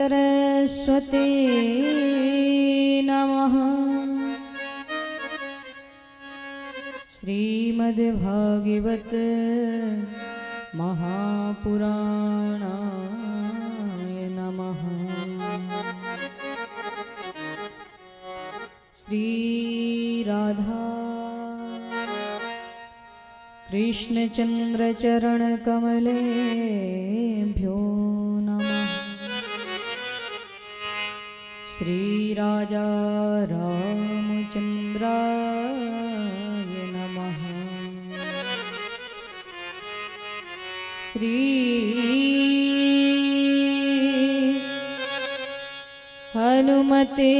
सरस्वती नमः। श्रीमद्भागवत महापुराणाय नमः। श्री राधा कृष्णचंद्र चरण कमलेभ्यो नमः। श्री राजा रामचंद्राय नमः। श्री हनुमते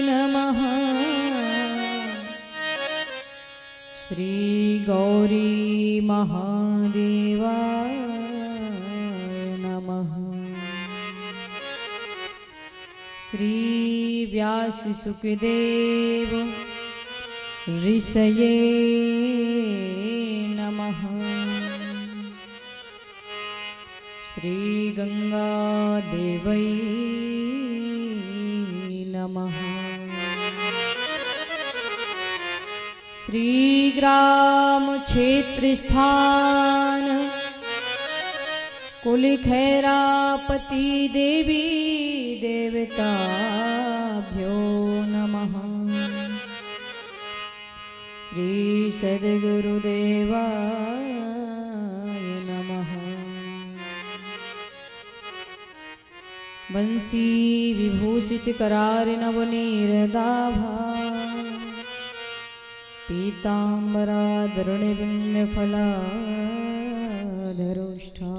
नमः। श्री गौरी महादेवाय नमः। श्री व्यास सुखदेव ऋषये नमः। श्री गंगा देवै नमः। श्री ग्राम क्षेत्र स्थान कुलखैरापति देवी देवताभ्यो नमः। श्री सद्गुरुदेवाय नमः। बंसी विभूषित करार नवनीरदाभा पीताम्बराधरणिविन्य फलाधरोष्ठा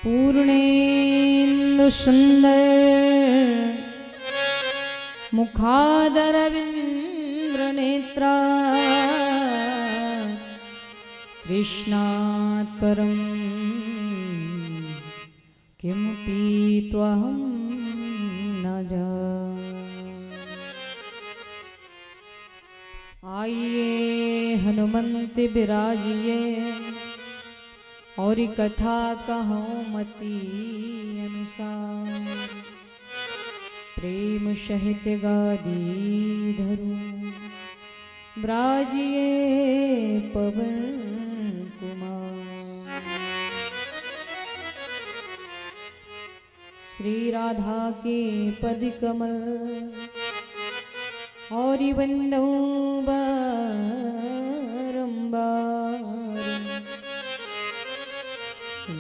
पूर्णेन्दु सुंदर मुखादरविंद्र नेत्रा कृष्णात् परं किमपि त्वहं न जाने। आइए हनुमंत बिराजिए और कथा कहूँ मति अनुसार। प्रेम सहित गादी धरू ब्राजिए पवन कुमार। श्री राधा के पद कमल और वंदो बारंबार।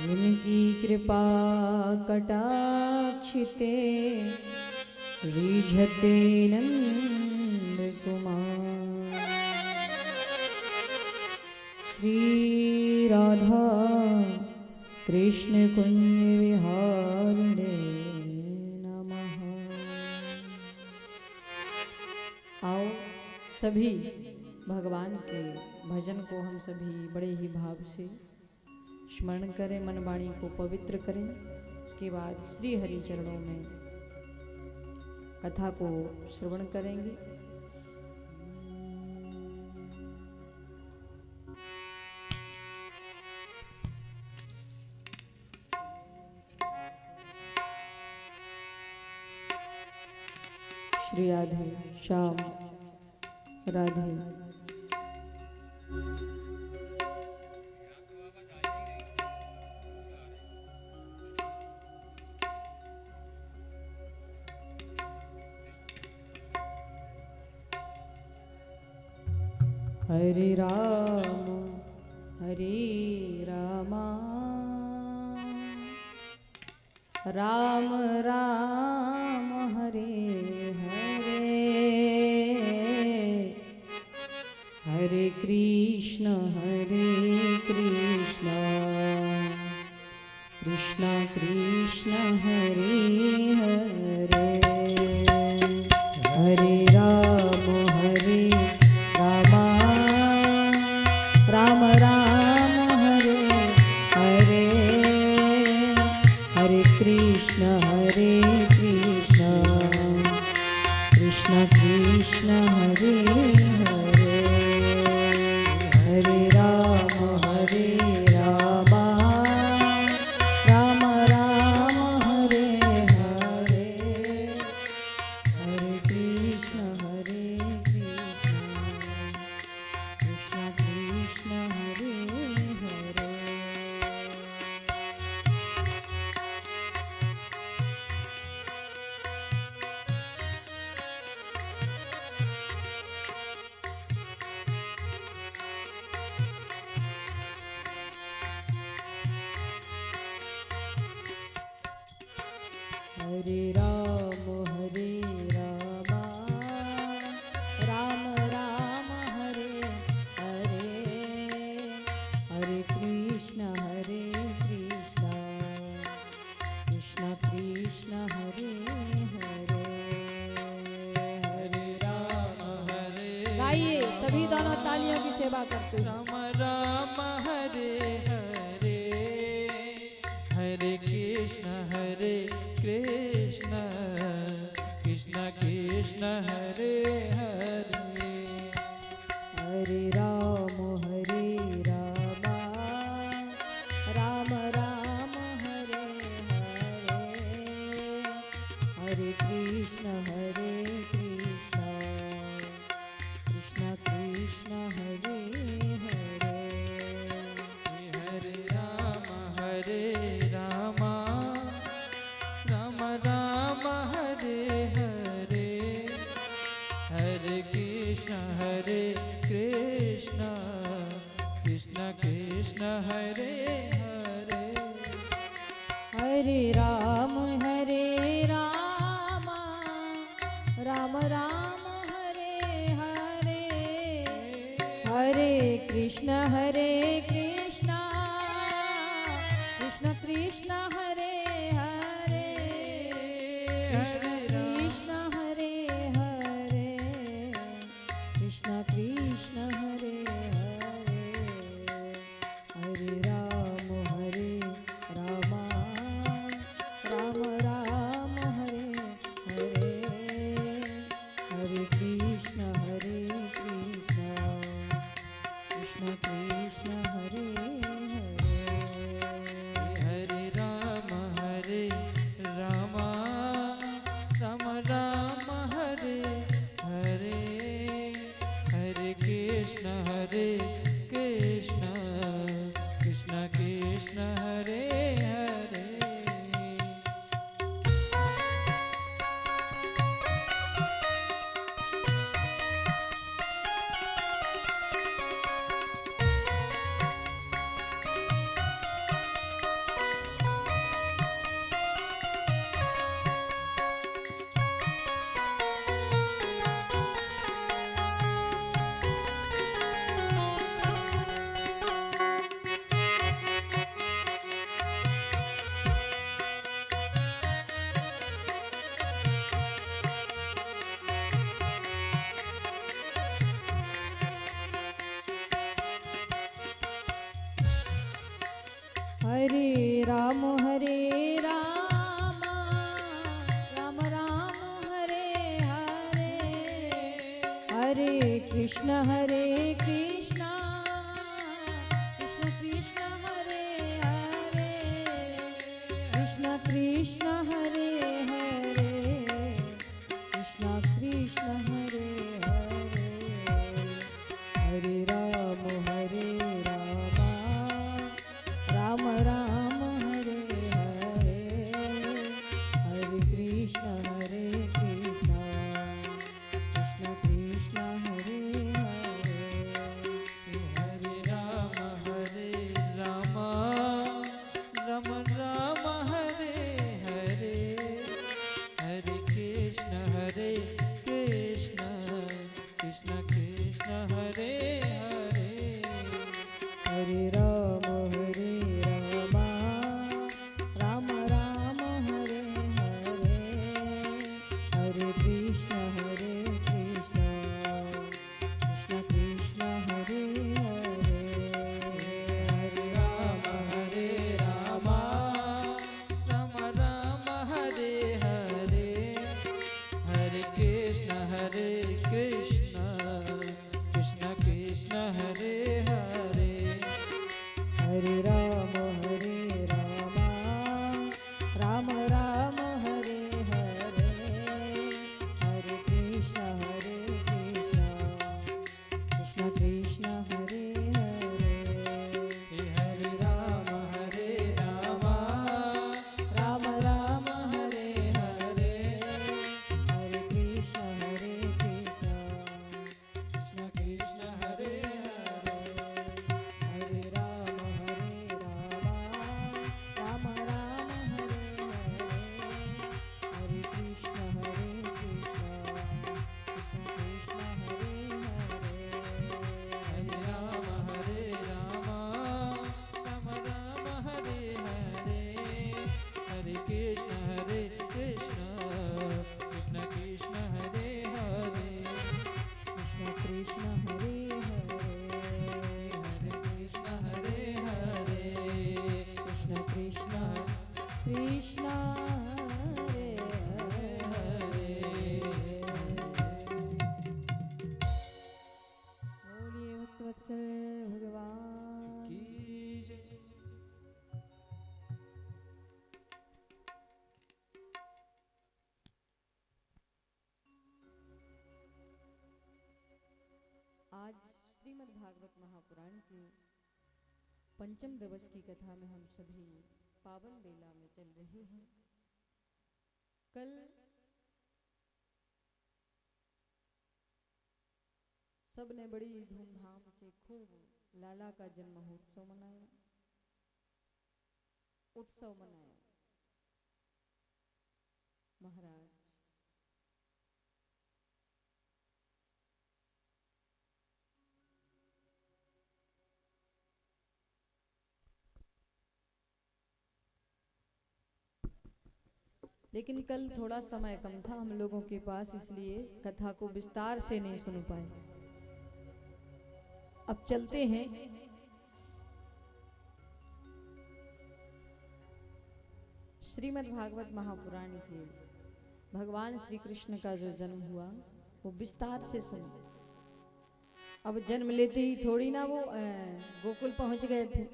जिनकी कृपा कटाक्षिते रिझते नंद कुमार। श्री राधा कृष्ण कुंज विहारिणे नमः। आओ सभी भगवान के भजन को हम सभी बड़े ही भाव से स्मरण करें, मन वाणी को पवित्र करें। इसके बाद श्री हरि चरणों में कथा को श्रवण करेंगे। श्री राधे श्याम राधे। हरे राम राम राम हरे हरे। हरे कृष्ण कृष्ण कृष्ण हरे हरे। हरे राम राम राम हरे हरे। हरे कृष्ण कृष्ण कृष्ण हरे हरे। हरे राम हरे राम राम राम हरे हरे, हरे कृष्ण कृष्ण कृष्ण हरे हरे, हरे राम हरे। गाइए सभी दोनों तालियों की सेवा करते हैं। राम राम हरे हरे, हरे कृष्ण कृष्ण कृष्ण हरे हरे, हरे राम राम राम हरे हरे, हरे कृष्ण कृष्ण कृष्ण हरे हरे, हरे राम राम राम हरे हरे, हरे कृष्ण कृष्ण कृष्ण हरे हरे, हरे राम राम राम हरे हरे, हरे कृष्ण कृष्ण कृष्ण हरे हरे, हरे कृष्ण हरे हरे, कृष्ण कृष्ण हरे हरे, हरे राम राम राम हरे हरे, हरे कृष्ण कृष्ण कृष्ण हरे हरे, हरे राम राम राम हरे हरे, हरे कृष्ण कृष्ण कृष्ण हरे हरे, हरे राम राम हरे हरे, हरे कृष्ण कृष्ण कृष्ण हरे हरे, कृष्ण कृष्ण हरे हरे, कृष्ण कृष्ण हरे हरे, हरे राम राम हरे हरे, हरे कृष्ण कृष्ण कृष्ण हरे हरे, श्रीमद् भागवत महापुराण के पंचम दिवस की कथा में हम सभी पावन बेला में चल रहे हैं। कल सब ने बड़ी धूमधाम से खूब लाला का जन्म महोत्सव मनाया, उत्सव मनाया। महाराज लेकिन कल थोड़ा समय कम था हम लोगों के पास, इसलिए कथा को विस्तार से नहीं सुन पाए। अब चलते हैं श्रीमद् भागवत महापुराण के भगवान श्री कृष्ण का जो जन्म हुआ वो विस्तार से सुन। अब जन्म लेते ही थोड़ी ना वो गोकुल पहुंच गए थे।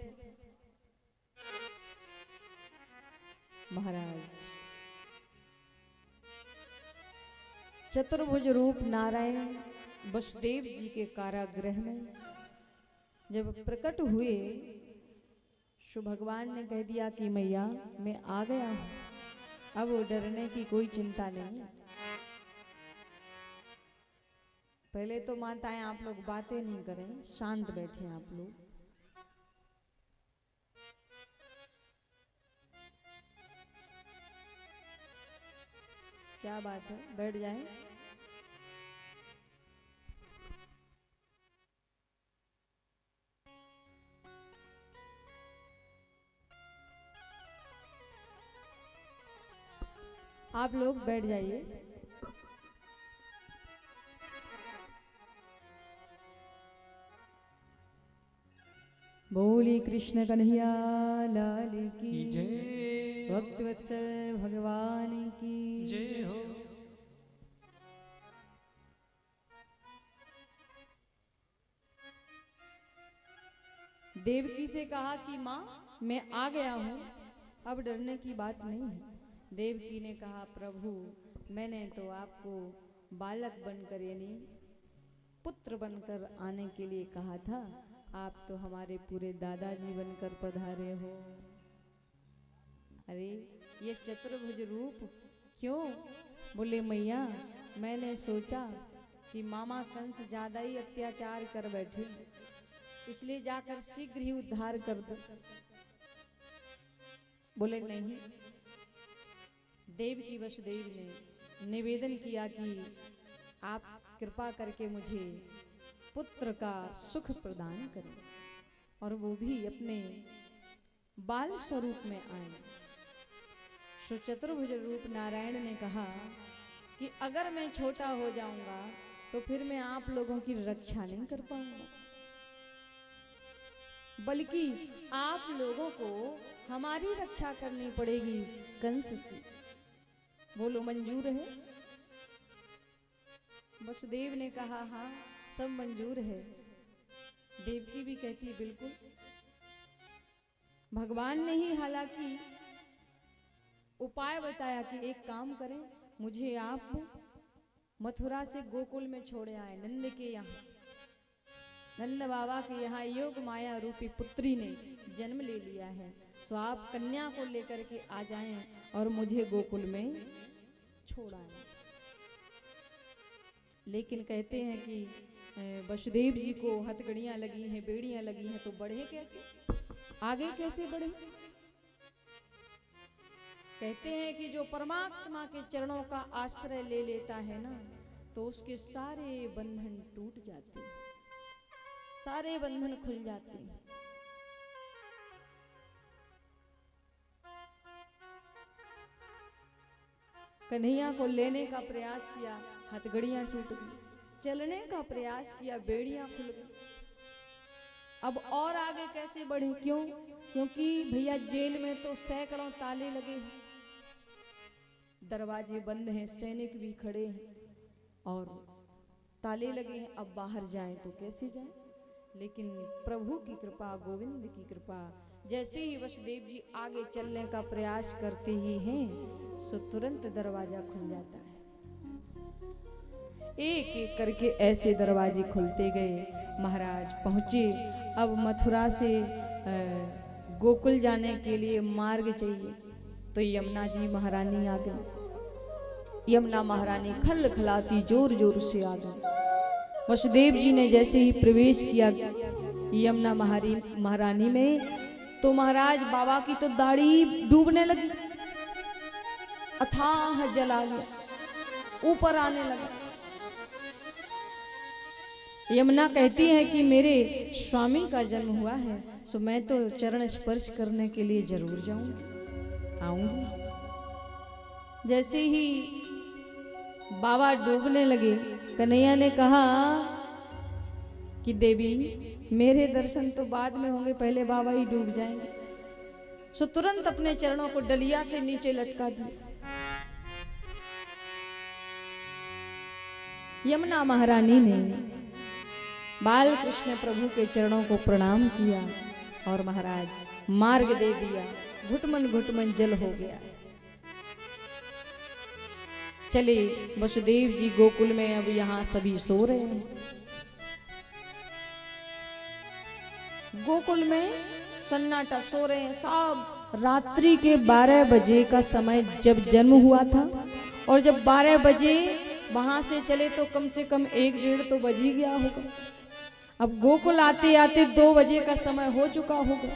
महाराज चतुर्भुज रूप नारायण वसुदेव जी के कारागृह में जब प्रकट हुए, शो भगवान ने कह दिया कि मैया मैं आ गया हूं, अब डरने की कोई चिंता नहीं। पहले तो माताएं आप लोग बातें नहीं करें, शांत बैठे आप लोग। क्या बात है, बैठ जाएं। आप लोग बैठ जाइए। बोली कृष्ण कन्हैया लाल की जय, भक्तवत्सल भगवान की जय हो। देवकी से कहा कि माँ मैं आ गया हूँ, अब डरने की बात नहीं है। देवकी ने कहा प्रभु मैंने तो आपको बालक बनकर यानी पुत्र बनकर आने के लिए कहा था, आप तो हमारे पूरे दादाजी बनकर पधारे हो। अरे ये चतुर्भुज रूप क्यों? बोले मैया मैंने सोचा कि मामा कंस ज्यादा ही अत्याचार कर बैठे, इसलिए जाकर शीघ्र ही उद्धार कर दो। बोले नहीं। देव की वसुदेव ने निवेदन किया कि आप कृपा करके मुझे पुत्र का सुख प्रदान करें, और वो भी अपने बाल स्वरूप में आए। सो चतुर्भुज रूप नारायण ने कहा कि अगर मैं छोटा हो जाऊंगा तो फिर मैं आप लोगों की रक्षा नहीं कर पाऊंगा, बल्कि आप लोगों को हमारी रक्षा करनी पड़ेगी कंस से। बोलो मंजूर है? वसुदेव ने कहा हाँ सब मंजूर है। देवकी भी कहती बिल्कुल। भगवान ने ही हालांकि उपाय बताया कि एक काम करें, मुझे आप मथुरा से गोकुल में छोड़े आए नंद के यहाँ। नंद बाबा के यहाँ योग माया रूपी पुत्री ने जन्म ले लिया है, तो आप कन्या को लेकर के आ जाएं और मुझे गोकुल में छोड़ आए। लेकिन कहते हैं कि वसुदेव जी को हथकड़ियां लगी हैं, बेड़ियां लगी हैं, तो बढ़े कैसे, आगे कैसे बढ़े? कहते हैं कि जो परमात्मा के चरणों का आश्रय ले लेता है ना, तो उसके सारे बंधन टूट जाते हैं, सारे बंधन खुल जाते हैं। कन्हैया को लेने का प्रयास किया, हथगड़ियां टूट गई। चलने का प्रयास किया, बेड़ियां खुल गई। अब और आगे कैसे बढ़े? क्यों? क्योंकि भैया जेल में तो सैकड़ों ताले लगे हैं, दरवाजे बंद हैं, सैनिक भी खड़े हैं और ताले लगे हैं। अब बाहर जाएं तो कैसे जाएं? लेकिन प्रभु की कृपा, गोविंद की कृपा, जैसे ही वसुदेव जी आगे चलने का प्रयास करते ही हैं, सो तुरंत दरवाजा खुल जाता है। एक एक करके ऐसे दरवाजे खुलते गए। महाराज पहुँचे। अब मथुरा से गोकुल जाने के लिए मार्ग चाहिए, तो यमुना जी महारानी आ गई। यमुना महारानी खल खलाती जोर जोर से आ गई। वसुदेव जी ने जैसे ही प्रवेश किया यमुना महारानी में, तो महाराज बाबा की तो दाढ़ी डूबने लगी, अथाह जल आ गया, ऊपर आने लगा। यमुना कहती है कि मेरे स्वामी का जन्म हुआ है, सो मैं तो चरण स्पर्श करने के लिए जरूर आऊंगी। जैसे ही बाबा डूबने लगे, कन्हैया ने कहा कि देवी मेरे दर्शन तो बाद में होंगे, पहले बाबा ही डूब जाएंगे। सो तुरंत अपने चरणों को डलिया से नीचे लटका दिया। यमुना महारानी ने बाल कृष्ण प्रभु के चरणों को प्रणाम किया और महाराज मार्ग दे दिया। घुटमन जल हो गया। चले वसुदेव जी गोकुल में, अब यहाँ सभी सो रहे हैं। गोकुल में सन्नाटा, सो रहे हैं सब। रात्रि के 12 बजे का समय जब जन्म हुआ था, और जब 12 बजे वहां से चले तो कम से कम 1-1:30 तो बज ही गया होगा। अब गोकुल आते आते 2 बजे का समय हो चुका होगा।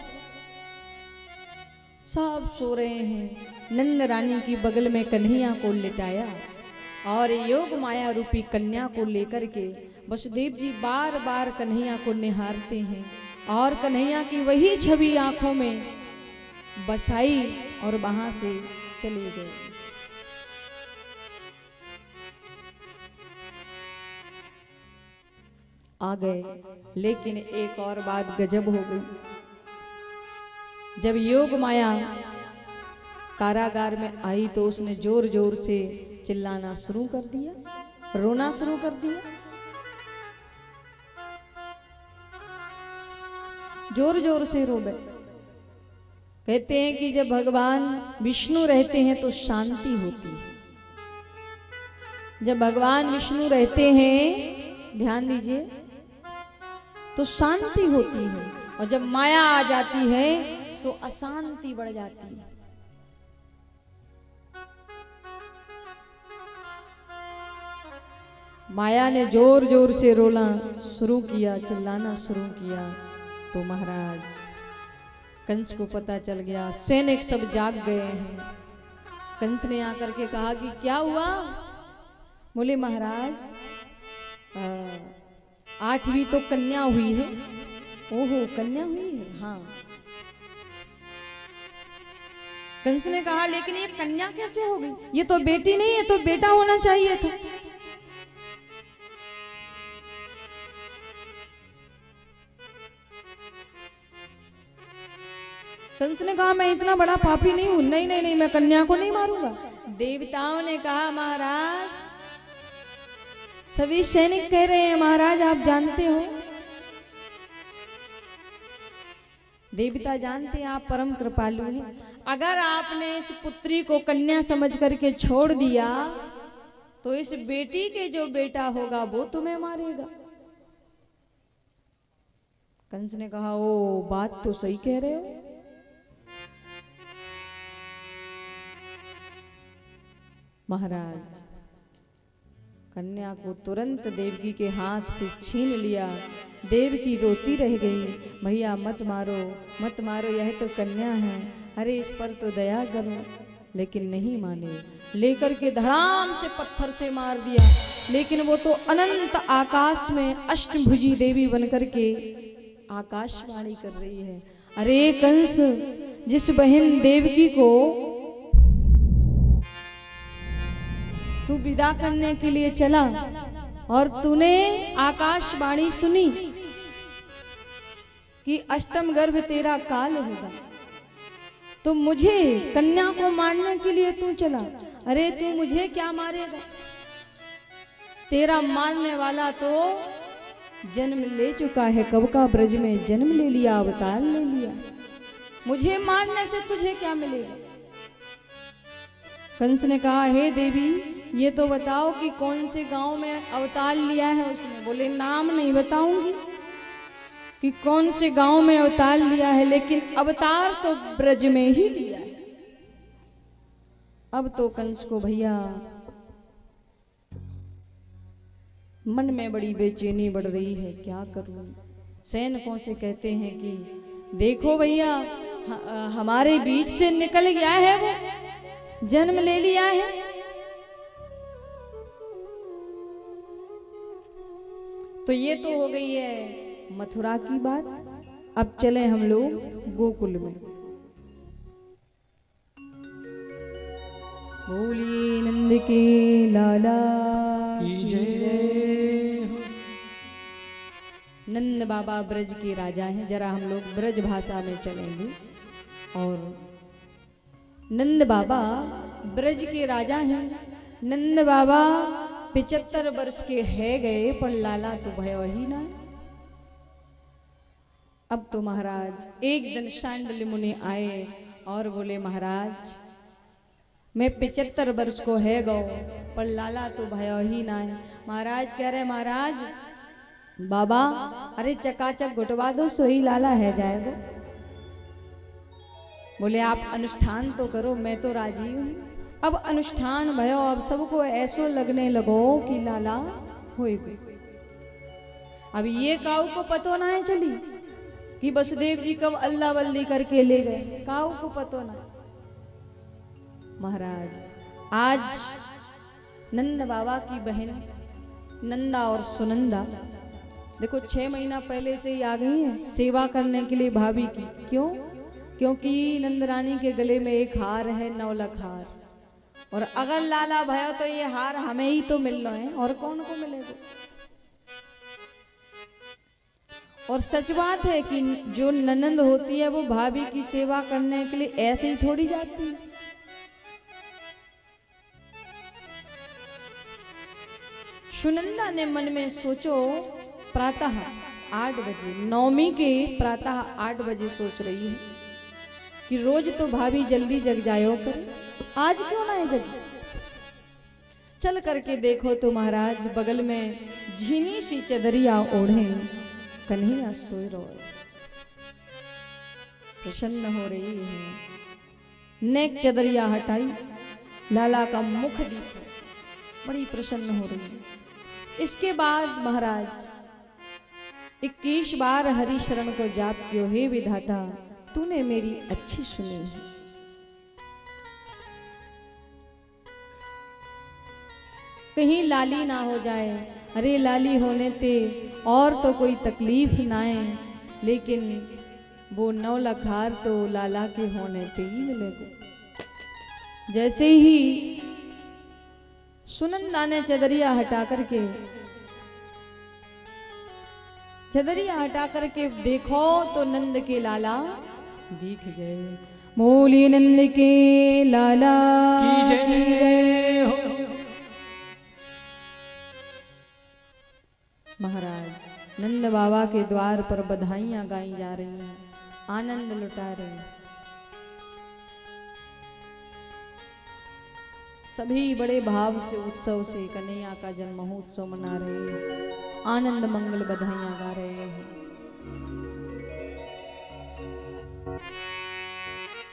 सब सो रहे हैं। नंद रानी की बगल में कन्हैया को लिटाया और योग माया रूपी कन्या को लेकर के वसुदेव जी बार बार कन्हैया को निहारते हैं और कन्हैया की वही छवि आंखों में बसाई और वहां से चले गए। आ गए, लेकिन एक और बात गजब हो गई। जब योग माया कारागार में आई तो उसने जोर जोर से चिल्लाना शुरू कर दिया, रोना शुरू कर दिया। जोर जोर से रोवे। कहते हैं कि जब भगवान विष्णु रहते हैं तो शांति होती है। जब भगवान विष्णु रहते हैं, ध्यान दीजिए, तो शांति होती है, और जब माया आ जाती है तो अशांति बढ़ जाती है। माया ने जोर जोर से रोना शुरू किया, चिल्लाना शुरू किया, तो महाराज कंस को पता चल गया। सैनिक सब जाग गए हैं। कंस ने आकर के कहा कि क्या हुआ? बोले महाराज 8वीं तो कन्या हुई है। ओहो, कन्या हुई है? हाँ। कंस ने कहा लेकिन ये कन्या कैसे हो गई? ये तो बेटी नहीं है, तो बेटा होना चाहिए था। कंस ने कहा मैं इतना बड़ा पापी नहीं हूं, नहीं नहीं नहीं, मैं कन्या को नहीं मारूंगा। देवताओं ने कहा महाराज, सभी सैनिक कह रहे हैं महाराज आप जानते हो, देवता जानते हैं आप परम कृपालु हैं, अगर आपने इस पुत्री को कन्या समझ करके छोड़ दिया तो इस बेटी के जो बेटा होगा वो तुम्हें मारेगा। कंस ने कहा ओ बात तो सही कह रहे हो। महाराज कन्या को तुरंत देवकी के हाथ से छीन लिया। देवकी रोती रह गई, भैया मत मारो मत मारो, यह तो कन्या है, अरे इस पर तो दया करो। लेकिन नहीं माने, लेकर के धड़ाम से पत्थर से मार दिया। लेकिन वो तो अनंत आकाश में अष्टभुजी देवी बनकर के आकाशवाणी कर रही है, अरे कंस, जिस बहन देवकी को तू विदा करने के लिए चला और तूने आकाशवाणी सुनी कि अष्टम गर्भ तेरा काल होगा, तो मुझे कन्या को मारने के लिए तू चला, अरे तू मुझे क्या मारेगा? तेरा मारने वाला तो जन्म ले चुका है, कब का ब्रज में जन्म ले लिया, अवतार ले लिया, मुझे मारने से तुझे क्या मिलेगा? कंस ने कहा, हे देवी, ये तो बताओ कि कौन से गांव में अवतार लिया है उसने। बोले, नाम नहीं बताऊंगी कि कौन से गांव में अवतार लिया है, लेकिन अवतार तो ब्रज में ही लिया है। अब तो कंस को भैया मन में बड़ी बेचैनी बढ़ रही है, क्या करूं। सैनिकों से कहते हैं कि देखो भैया, हमारे बीच से निकल गया है, वो जन्म ले लिया है। तो ये तो हो गई है मथुरा की बात। अब चले हम लोग गोकुल में। बोलिए नंद के लाला की जय हो। नंद बाबा ब्रज के राजा हैं। जरा हम लोग ब्रज भाषा में चलेंगे। और नंद बाबा ब्रज के राजा हैं। नंद बाबा 75 वर्ष के है गए, पर लाला तो भयो ही ना। अब तो महाराज एक दिन शांडिल्य मुनि आए और बोले, महाराज मैं 75 वर्ष को है गो, पर लाला तो भयो ही ना है। महाराज कह रहे, महाराज बाबा, अरे चकाचक घुटवा दो, सोई लाला है जाएगा। बोले, आप अनुष्ठान तो करो, मैं तो राजी हूं। अब अनुष्ठान भयो, अब सबको ऐसो लगने लगो कि लाला हो गई। अब ये काऊ को पतो ना है चली कि वसुदेव जी कब अल्लाह वल्ली करके ले गए, काऊ को पतो ना। महाराज आज नंद बाबा की बहन नंदा और सुनंदा देखो 6 महीना पहले से ही आ गई हैं सेवा करने के लिए भाभी की। क्यों? क्योंकि नंद रानी के गले में एक हार है, 9 लाख हार। और अगर लाला भयो तो ये हार हमें ही तो मिल रहे हैं, और कौन को मिलेगा। और सच बात है कि जो ननंद होती है वो भाभी की सेवा करने के लिए ऐसे ही थोड़ी जाती है। सुनंदा ने मन में सोचो, प्रातः 8 बजे, नवमी के प्रातः 8 बजे सोच रही है कि रोज तो भाभी जल्दी जग जायो करे, आज क्यों ना है जग। चल करके देखो तो महाराज बगल में झीनी सी चदरिया ओढ़े कन्हैया सोए रोए, प्रसन्न हो रही है। नेक चदरिया हटाई, लाला का मुख दिखा, बड़ी प्रसन्न हो रही है। इसके बाद महाराज 21 बार हरि शरण को जाप कियो, हे विधाता तूने मेरी अच्छी सुनी है। कहीं लाली ना हो जाए, अरे लाली होने ते और तो कोई तकलीफ ना आए, लेकिन वो 9 लाख हार तो लाला के होने पे ही मिलेगा। जैसे ही सुनंदा ने चदरिया हटा करके देखो तो नंद के लाला दिख गए। मोली नंद के लाला की जय हो। महाराज नंद बाबा के द्वार पर बधाइयां गाई जा रही हैं, आनंद लुटा रहे हैं। सभी बड़े भाव से उत्सव से कन्हैया का जन्म महोत्सव मना रहे हैं, आनंद मंगल बधाइयां गा रहे हैं।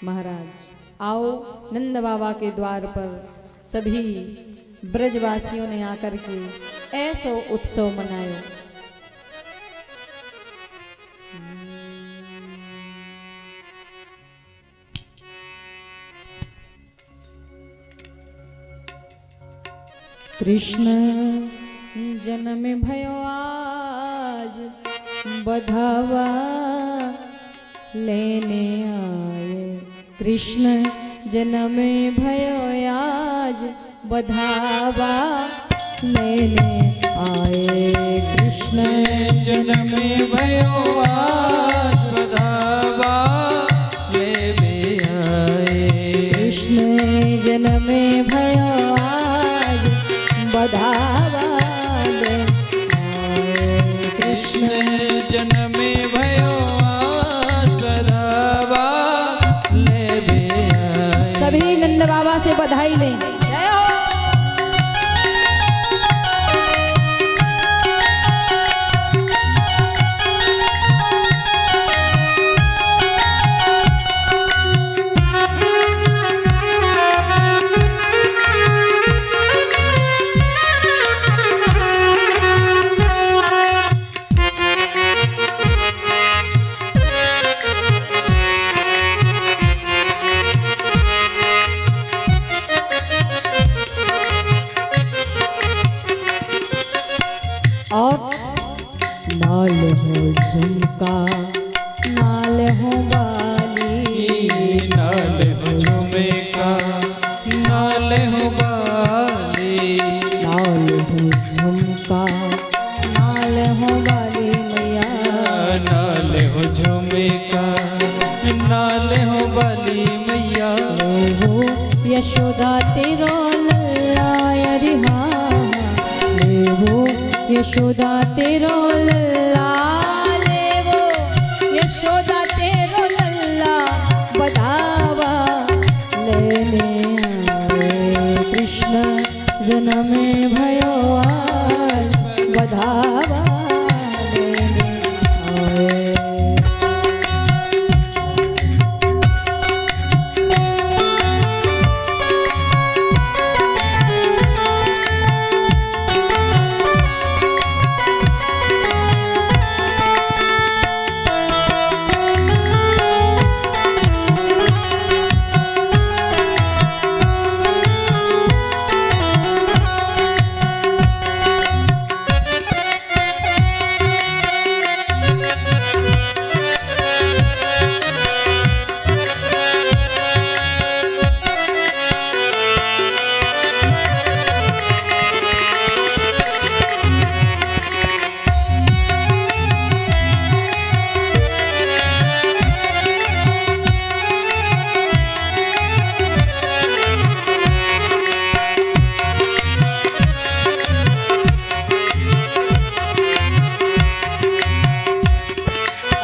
महाराज आओ, नंद बाबा के द्वार पर सभी ब्रजवासियों ने आकर के ऐसो उत्सव मनायो। कृष्ण जन्म भयो आज, बधावा लेने आए। कृष्ण जन्म भयो आज, बधावा लेने आए। कृष्ण जन्म भयो आज, बधावा लेने आए। कृष्ण जन्म भयो आज, बधावा लेने आए। कृष्ण जन्म भयो आज, बधावा लेने आए। सभी नंद बाबा से बधाई लें। जय हो। और नाल हो झुमका नाल हो बाली, नाल हो झुमका नाल हो बाली, नाल हो झुमका नाल हो बाली मैया, नाल हो झुमका नाल हो बाली मैया। हो यशोदा तेरो लल्ला रिहा, हो यशोदा तेरो लल्ला, लेवो यशोदा तेरो लल्ला, बधावा लेने आए कृष्ण जन्म भयो आज, बधावा लेने आए।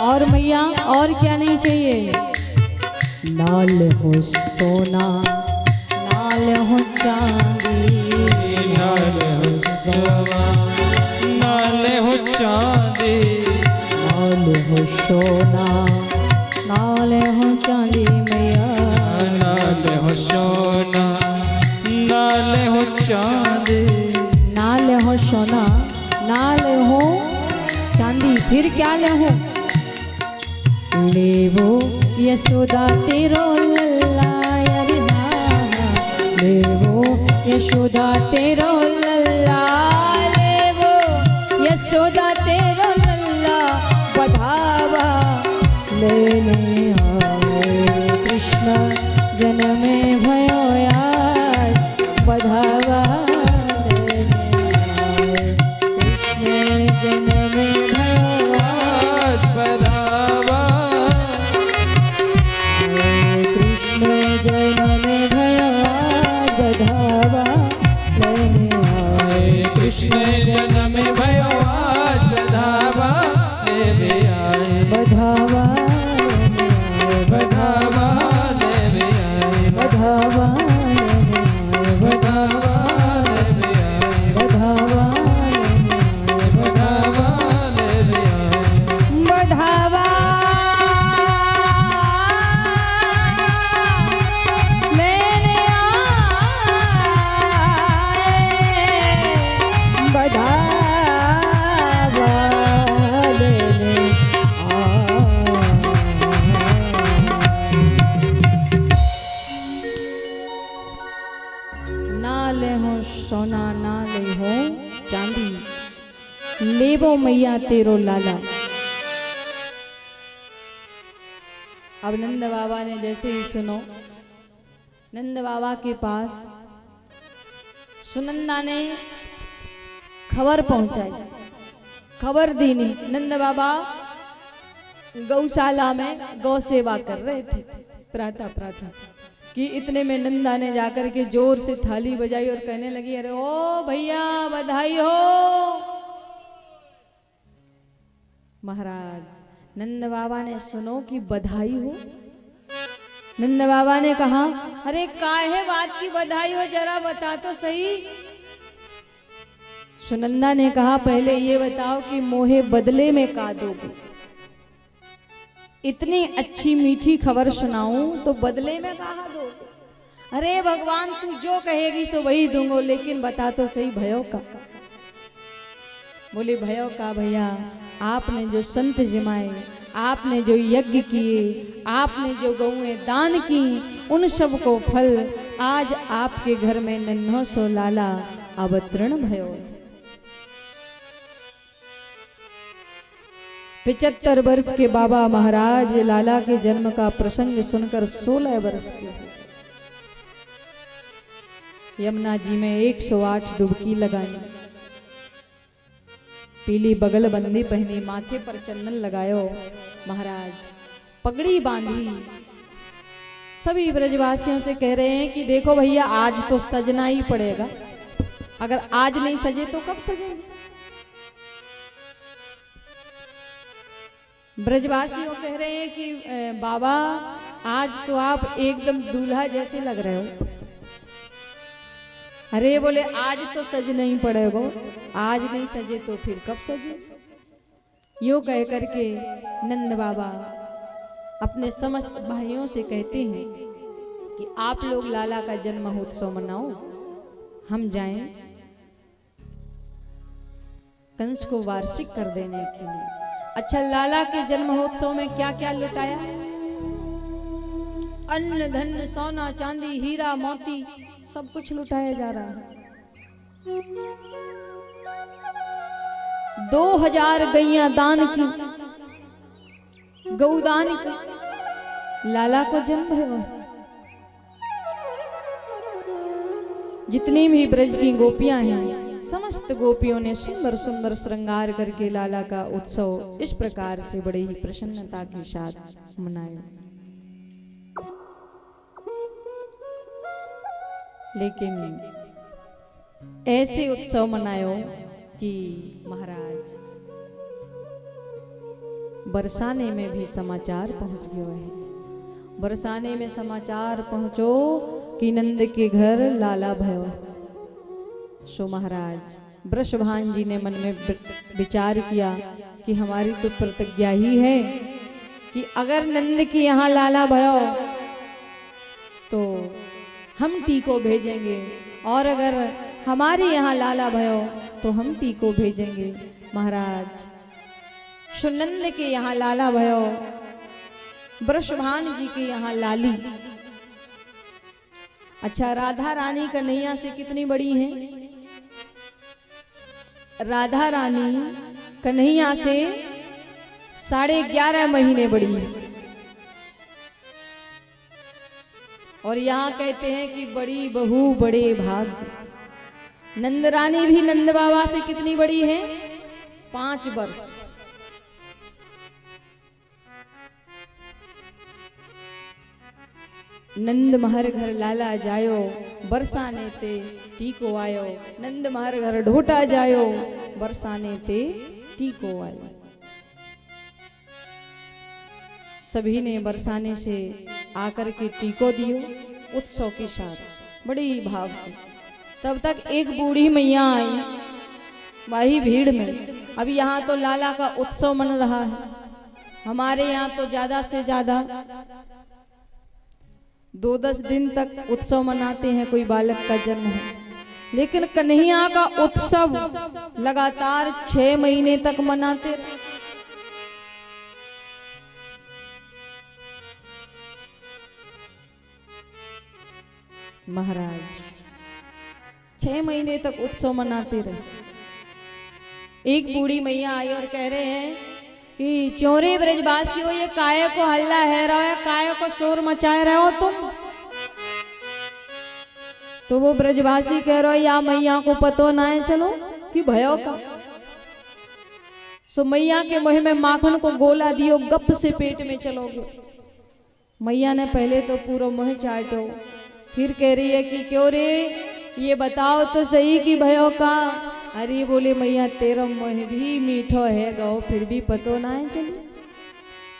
और मैया और क्या नहीं चाहिए? नाल हो सोना नाल हो चांदी, नाल हो सोना नाल हो चांदी, नाल हो सोना नाल हो चांदी मैया, नाल हो सोना नाल हो चांदी, नाल हो सोना नाल हो चांदी, फिर क्या ले हो? लेवो यशोदा तेरो लल्ला रिहा, लेवो यशोदा तेरो लल्ला, लेवो यशोदा तेरो लल्ला, बधावा लेने आए कृष्ण जन्म भयो आज, बधावा लेने आए कृष्ण जन्म भयो आज, बधावा कृष्ण जन्म भयो आज, बधावा लेने आए कृष्ण जन्म भयो आज, बधावा लेने आए, बधावा लेने आए, बधावा लेने आए, बधावा लेने आए, बधावा लेने आए, बधावा लेने आए, बधावा लेने आए, बधावा लेने आए, बधावा लेने आए। ना ले हो सोना ना ले हो चांदी, लेवो मैया तेरो लाला। अब नंद बाबा ने जैसे ही सुनो, नंद बाबा के पास सुनंदा ने खबर पहुंचाई, खबर दी नहीं। नंद बाबा गौशाला में गौ सेवा कर रहे थे प्रातः प्रातः, कि इतने में नंदा ने जाकर के जोर से थाली बजाई और कहने लगी, अरे ओ भैया बधाई हो। महाराज नंद बाबा ने सुनो कि बधाई हो, नंद बाबा ने कहा, अरे काहे बात की बधाई हो, जरा बता तो सही। सुनंदा ने कहा, पहले ये बताओ कि मोहे बदले में का दोगे? इतनी अच्छी मीठी खबर सुनाऊं तो बदले में कहा दोगे? अरे भगवान, तू जो कहेगी सो वही दूंगो, लेकिन बता तो सही भयो का। बोले, भयो का भैया, आपने जो संत जमाए, आपने जो यज्ञ किए, आपने जो गौएं दान की, उन सब को फल आज आपके घर में नन्हो सो लाला अवतरण भयो। 75 वर्ष के बाबा महाराज लाला के जन्म का प्रसंग सुनकर 16 वर्ष के यमुना जी में 108 डुबकी लगाई, पीली बगल बंदी पहनी, माथे पर चंदन लगायो, महाराज पगड़ी बांधी। सभी ब्रजवासियों से कह रहे हैं कि देखो भैया, आज तो सजना ही पड़ेगा, अगर आज नहीं सजे तो कब सजेंगे? ब्रजवासियों कह रहे हैं कि बाबा, आज तो आप एकदम दूल्हा जैसे लग रहे हो। अरे बोले, आज तो सज नहीं पड़ेगा, आज नहीं सजे तो फिर कब सजे? यो कह करके नंद बाबा अपने समस्त भाइयों से कहते हैं कि आप लोग लाला का जन्म महोत्सव मनाओ, हम जाएं कंस को वार्षिक कर देने के लिए। अच्छा, लाला के जन्म महोत्सव में क्या क्या लुटाया? अन्न धन सोना चांदी हीरा मोती सब कुछ लुटाया जा रहा है। 2000 गैया दान की, गौदान की, लाला को जन्म है। जितनी भी ब्रज की गोपियां हैं, समस्त गोपियों ने सुंदर सुंदर श्रृंगार करके लाला का उत्सव इस प्रकार से बड़े ही प्रसन्नता के साथ मनाया। लेकिन ऐसे उत्सव मनायो कि महाराज बरसाने में भी समाचार पहुंच गयो है। बरसाने में समाचार पहुंचो कि नंद के घर लाला भयो। सो महाराज वृषभान जी ने मन में विचार किया कि हमारी तो प्रतिज्ञा ही है कि अगर नंद के यहाँ लाला भयो तो हम टीको भेजेंगे, और अगर हमारे यहाँ लाला भयो तो हम टीको भेजेंगे। महाराज सुनंद के यहाँ लाला भयो, वृषभान जी के यहाँ लाली। अच्छा, राधा रानी कन्हैया से कितनी बड़ी है? राधा रानी कन्हैया से 11.5 महीने बड़ी है। और यहाँ कहते हैं कि बड़ी बहू बड़े भाग्य। नंद रानी भी नंद बाबा से कितनी बड़ी है? 5 वर्ष। नंद महर घर लाला जायो, बरसाने ते टीको आयो। नंद महर घर ढोटा जायो, बरसाने ते टीको आयो। सभी ने बरसाने से आकर के टीको दियो उत्सव के साथ बड़ी भाव से। तब तक एक बूढ़ी मैया आई वही भीड़ में। अब यहाँ तो लाला का उत्सव मन रहा है। हमारे यहाँ तो ज्यादा से ज्यादा 2-10 दिन तक उत्सव मनाते हैं कोई बालक का जन्म हो, लेकिन कन्हैया का उत्सव लगातार 6 महीने तक मनाते। महाराज 6 महीने तक उत्सव मनाते रहे। एक बूढ़ी मैया आई और कह रहे हैं कि चोरे ब्रजवासियों, ये काय को हल्ला है रहा है, काय को शोर मचाए रहे हो तुम? तो वो ब्रजवासी कह रहे हो, या मैया को पतो ना है चलो कि भयो का। सो मैया के मुंह में माखन को गोला दियो, गप से पेट में चलोगे। मैया ने पहले तो पूरा मुंह चाटो, फिर कह रही है कि क्यों रे, ये बताओ तो सही कि भयो का। अरे बोले मैया, तेरा मुँह भी मीठो है गो, फिर भी पतो ना है चलो।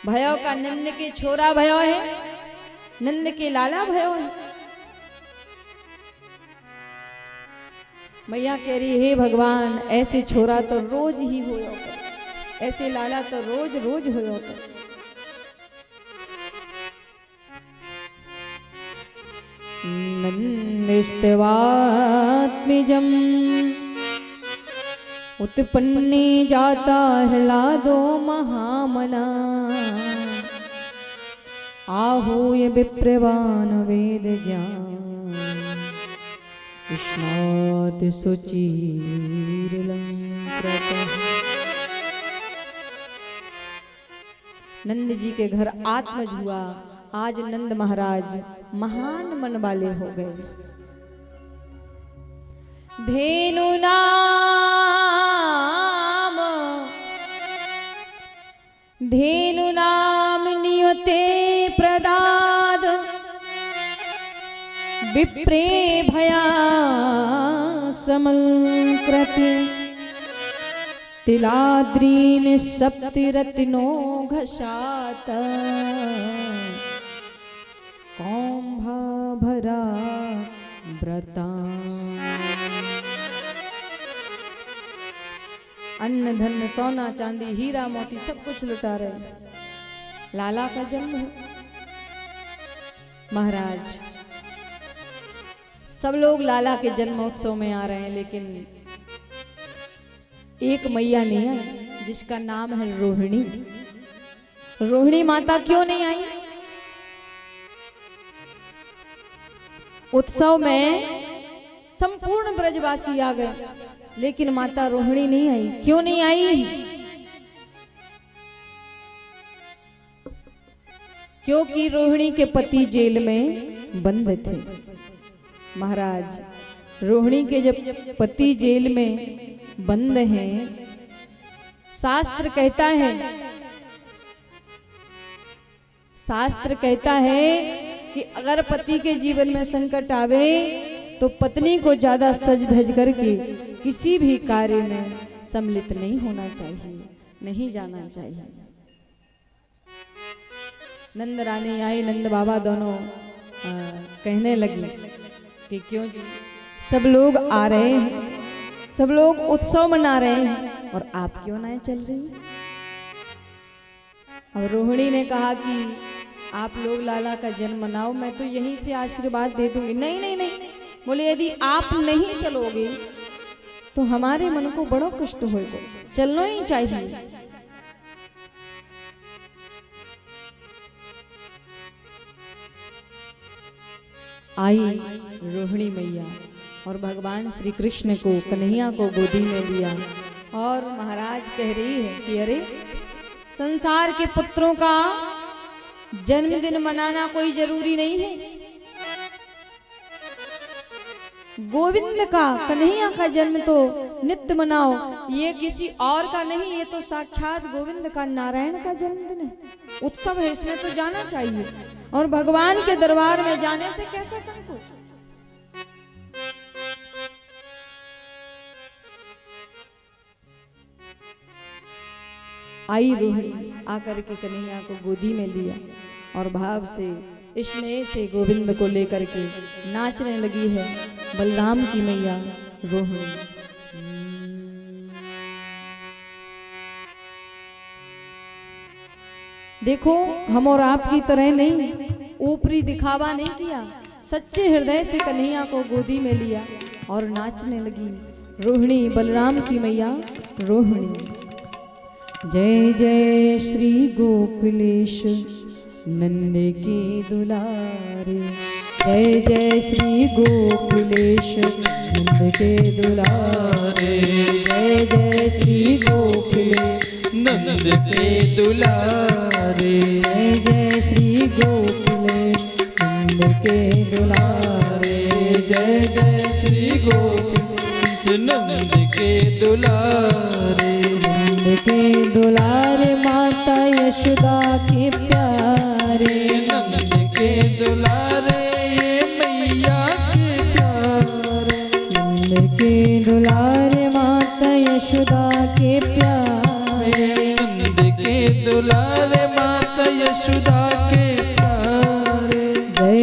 भयो का नंद के छोरा भयो है, नंद के लाला भयो है। मैया कह रही हे भगवान, ऐसे छोरा तो रोज ही होयो कर, ऐसे लाला तो रोज रोज होयो कर। नंदिस्तवात्मिजम् उत्पन्ने जाता ह्लादो महामना आहूय विप्रवान वेद ज्ञान कृष्णात् सुचिरलंकृतः। नंद जी के घर आत्मज हुआ। आज नंद महाराज महान मन वाले हो गए। धेनु नाम नियते प्रदाद विप्रे भया समलकृति तिलाद्रीन सप्तिरत्नो घशात कौंभा भरा व्रता। अन्न धन सोना चांदी हीरा मोती सब कुछ लुटा रहे। लाला का जन्म है। महाराज सब लोग लाला के जन्मोत्सव में आ रहे हैं, लेकिन एक मैया नहीं आई जिसका नाम है रोहिणी। रोहिणी माता क्यों नहीं आई? उत्सव में संपूर्ण ब्रजवासी आ गए, लेकिन माता रोहिणी नहीं आई। क्यों नहीं आई? क्योंकि रोहिणी के पति जेल में बंद थे। महाराज रोहिणी के जब पति जेल में बंद हैं, शास्त्र कहता है कि अगर पति के जीवन में संकट आवे तो पत्नी को ज्यादा सज धज करके किसी भी कार्य में सम्मिलित नहीं होना चाहिए, नहीं जाना चाहिए। नंद रानी आई, नंद बाबा दोनों कहने लगे कि क्यों जी, सब लोग आ रहे हैं, सब लोग उत्सव मना रहे हैं और आप क्यों ना चल रही? अब रोहिणी ने कहा कि आप लोग लाला का जन्म मनाओ, मैं तो यहीं से आशीर्वाद दे दूंगी। नहीं नहीं नहीं, बोले यदि आप नहीं चलोगे तो हमारे मन को बड़ा कष्ट होगा, चलना ही चाहिए। आई रोहिणी मैया और भगवान श्री कृष्ण को, कन्हैया को गोदी में लिया और महाराज कह रही है कि अरे संसार के पुत्रों का जन्मदिन मनाना कोई जरूरी नहीं है। गोविंद का, कन्हैया का जन्म तो नित्य मनाओ, ये किसी और का नहीं, ये तो साक्षात गोविंद का, नारायण का जन्मदिन है, उत्सव है, इसमें तो जाना चाहिए। और भगवान के दरबार में जाने से कैसा संकोच? आई रोहिणी आकर के कन्हैया को गोदी में लिया और भाव से स्नेह से गोविंद को लेकर के नाचने लगी है बलराम की मैया रोहिणी। देखो हम और आपकी तरह नहीं, ऊपरी दिखावा नहीं किया, सच्चे हृदय से कन्हैया को गोदी में लिया और नाचने लगी रोहिणी, बलराम की मैया रोहिणी। जय जय श्री गोकुलेश नंद के दुलारे, जय जय श्री गोकुलेश नंद के दुलारे, जय जय श्री गोकुलेश नंद के दुलारे, जय जय श्री गोकुलेश नंद के दुलारे, जय जय श्री गोकुलेश नंद के दुलारे, नंद के दुलारे माता यशोदा के प्यारे, नंद के दुलारे ये मैया के प्यारे, नंद के दुलारे माता यशोदा के प्यारे, नंद के दुलारे माता यशोदा के प्यारे,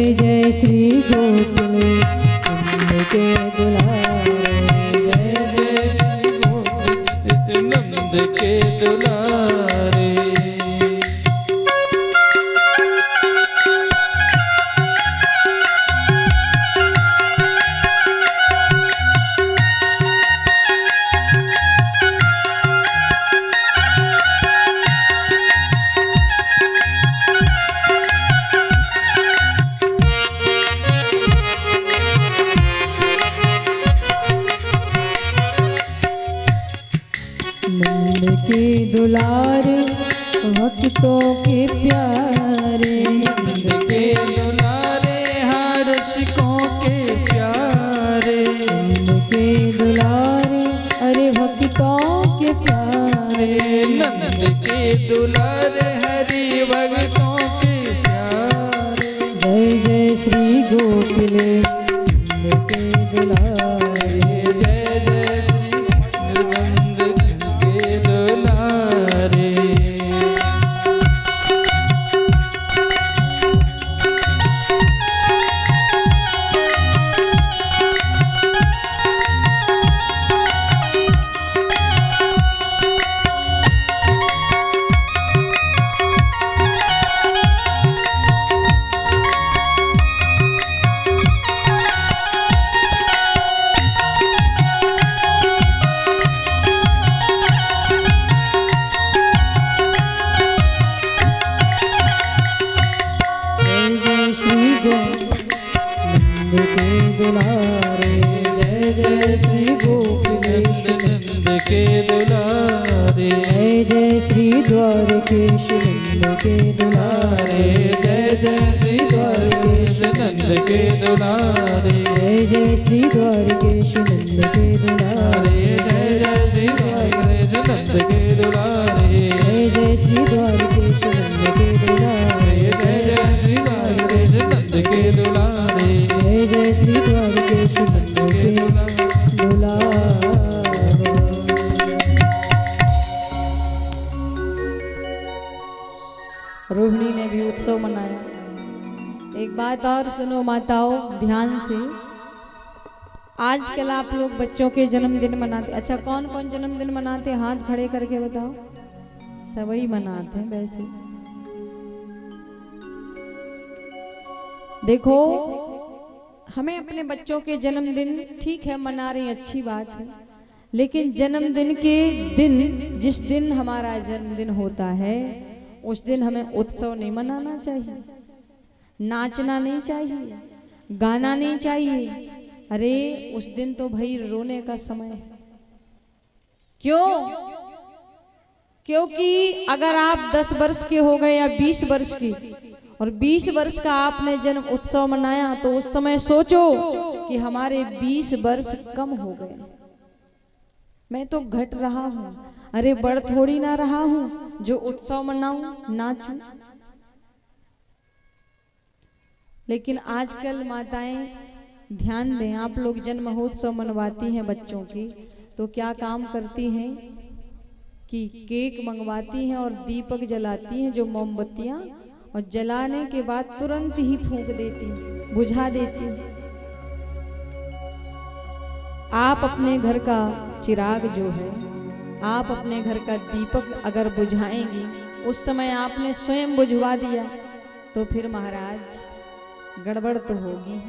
जय श्री गोकुल नंद के दुलारे, जय जय श्री गोकुल नंद के दुलारे। नंद के दुलारे भक्तों के प्यारे, नंद के दुलारे हर रसिकों के प्यारे, नंद के दुलारे अरे भक्तों के प्यारे, नंद के दुलारे हरि भक्तों के प्यारे। जय जय श्री गोकुल नंद के दुलारे, जय जय श्री नंद के दुलारे। जय जय श्री गोकुल नंद के दुलारे, जय जय श्री द्वारकेश नंद के दुलारे, जय जय श्री द्वारकेश नंद के दुलारे, जय जय श्री द्वारकेश नंद के दुलारे, जय जय श्री द्वारकेश नंद के दुलारे, जय जय श्री द्वारकेश नंद के दुलारे, जय जय श्री द्वारकेश नंद के दुलारे, जय जय श्री द्वारकेश नंद के दुलारे। रोहिणी ने भी उत्सव मनाया। एक बात और सुनो माताओं ध्यान से, आजकल आप लोग बच्चों के जन्मदिन मनाते, अच्छा कौन कौन जन्मदिन मनाते हाथ खड़े करके बताओ। सभी मनाते हैं वैसे। देखो हमें अपने बच्चों के जन्मदिन ठीक है मना रहे हैं, अच्छी बात है, लेकिन जन्मदिन के दिन जिस दिन हमारा जन्मदिन होता है उस दिन हमें उत्सव नहीं मनाना चाहिए, नाचना नहीं चाहिए, गाना नहीं चाहिए। अरे उस दिन तो भाई रोने का समय है। क्यों? क्योंकि अगर आप 10 वर्ष के हो गए या 20 वर्ष की और 20 वर्ष का आपने जन्म उत्सव मनाया तो उस समय सोचो कि हमारे 20 वर्ष कम हो गए, मैं तो घट रहा हूं, अरे बढ़ थोड़ी ना रहा हूं जो उत्सव मनाऊं नाचूं। लेकिन आजकल माताएं ध्यान दें, आप लोग जन्म महोत्सव मनवाती हैं बच्चों की तो क्या काम करती हैं कि केक मंगवाती हैं और दीपक जलाती हैं, जो मोमबत्तियां, और जलाने के बाद तुरंत ही फूंक देती, बुझा देती। आप अपने घर का चिराग जो है, आप अपने घर का दीपक अगर बुझाएंगी, उस समय आपने स्वयं बुझवा दिया तो फिर महाराज गड़बड़ तो होगी।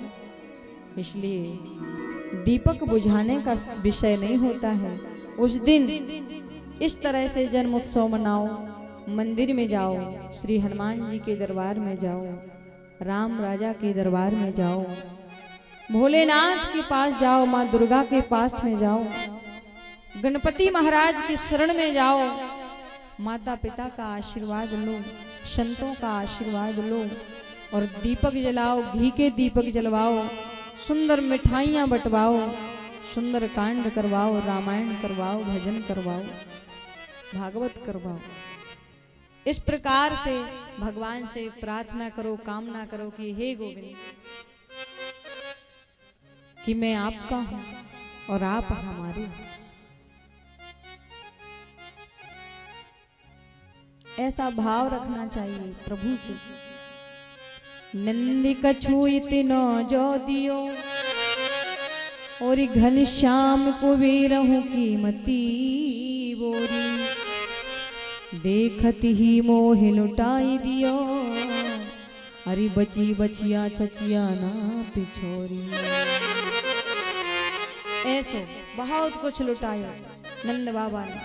इसलिए दीपक बुझाने का विषय नहीं होता है। उस दिन इस तरह से जन्मोत्सव मनाओ, मंदिर में जाओ, श्री हनुमान जी के दरबार में जाओ, राम राजा के दरबार में जाओ, भोलेनाथ के पास जाओ, माँ दुर्गा के पास में जाओ, गणपति महाराज की शरण में जाओ, माता पिता का आशीर्वाद लो, संतों का आशीर्वाद लो और दीपक जलाओ, घी के दीपक जलवाओ, सुंदर मिठाइयाँ बंटवाओ, सुंदर कांड करवाओ, रामायण करवाओ, भजन करवाओ, भागवत करवाओ। इस प्रकार से भगवान से प्रार्थना करो, कामना करो कि हे गोविंद, कि मैं आपका हूं और आप हमारे हो। ऐसा भाव रखना चाहिए प्रभु से। नंद कछु इतना जो दियो और घनश्याम को बेरहू कीमती बोरी देखत ही मोह लुटाई दियो अरे बची बचिया छचिया ना पिछोरी। ऐसो बहुत कुछ लुटायो नंद बाबा ने।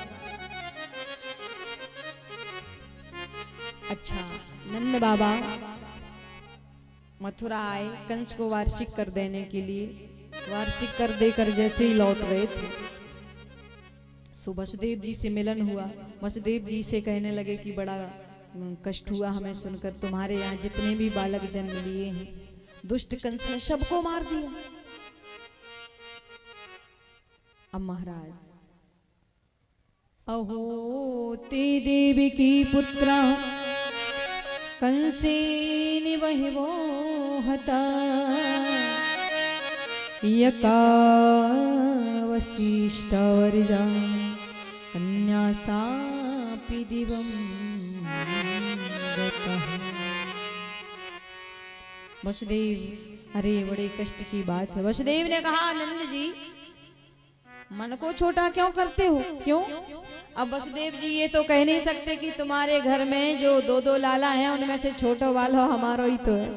अच्छा, नंद बाबा मथुरा आए कंस को वार्षिक कर देने के लिए। वार्षिक कर देकर जैसे ही लौट रहे थे सो वसुदेव जी से मिलन हुआ। वसुदेव जी से कहने लगे कि बड़ा कष्ट हुआ हमें सुनकर, तुम्हारे यहाँ जितने भी बालक जन्म लिए हैं दुष्ट कंस ने सबको मार दिया। अब महाराज, अहो ते देवी की पुत्रा कंसेन वहिवो हता यका वसिष्ठवर्जा कन्या सापि दिवं गतः। वसुदेव, अरे बड़े कष्ट की बात है। वसुदेव ने कहा नंद जी मन को छोटा क्यों करते हो, क्यों? अब वसुदेव जी ये तो कह नहीं सकते कि तुम्हारे घर में जो दो दो लाला हैं उनमें से छोटो वाला हमारा ही तो है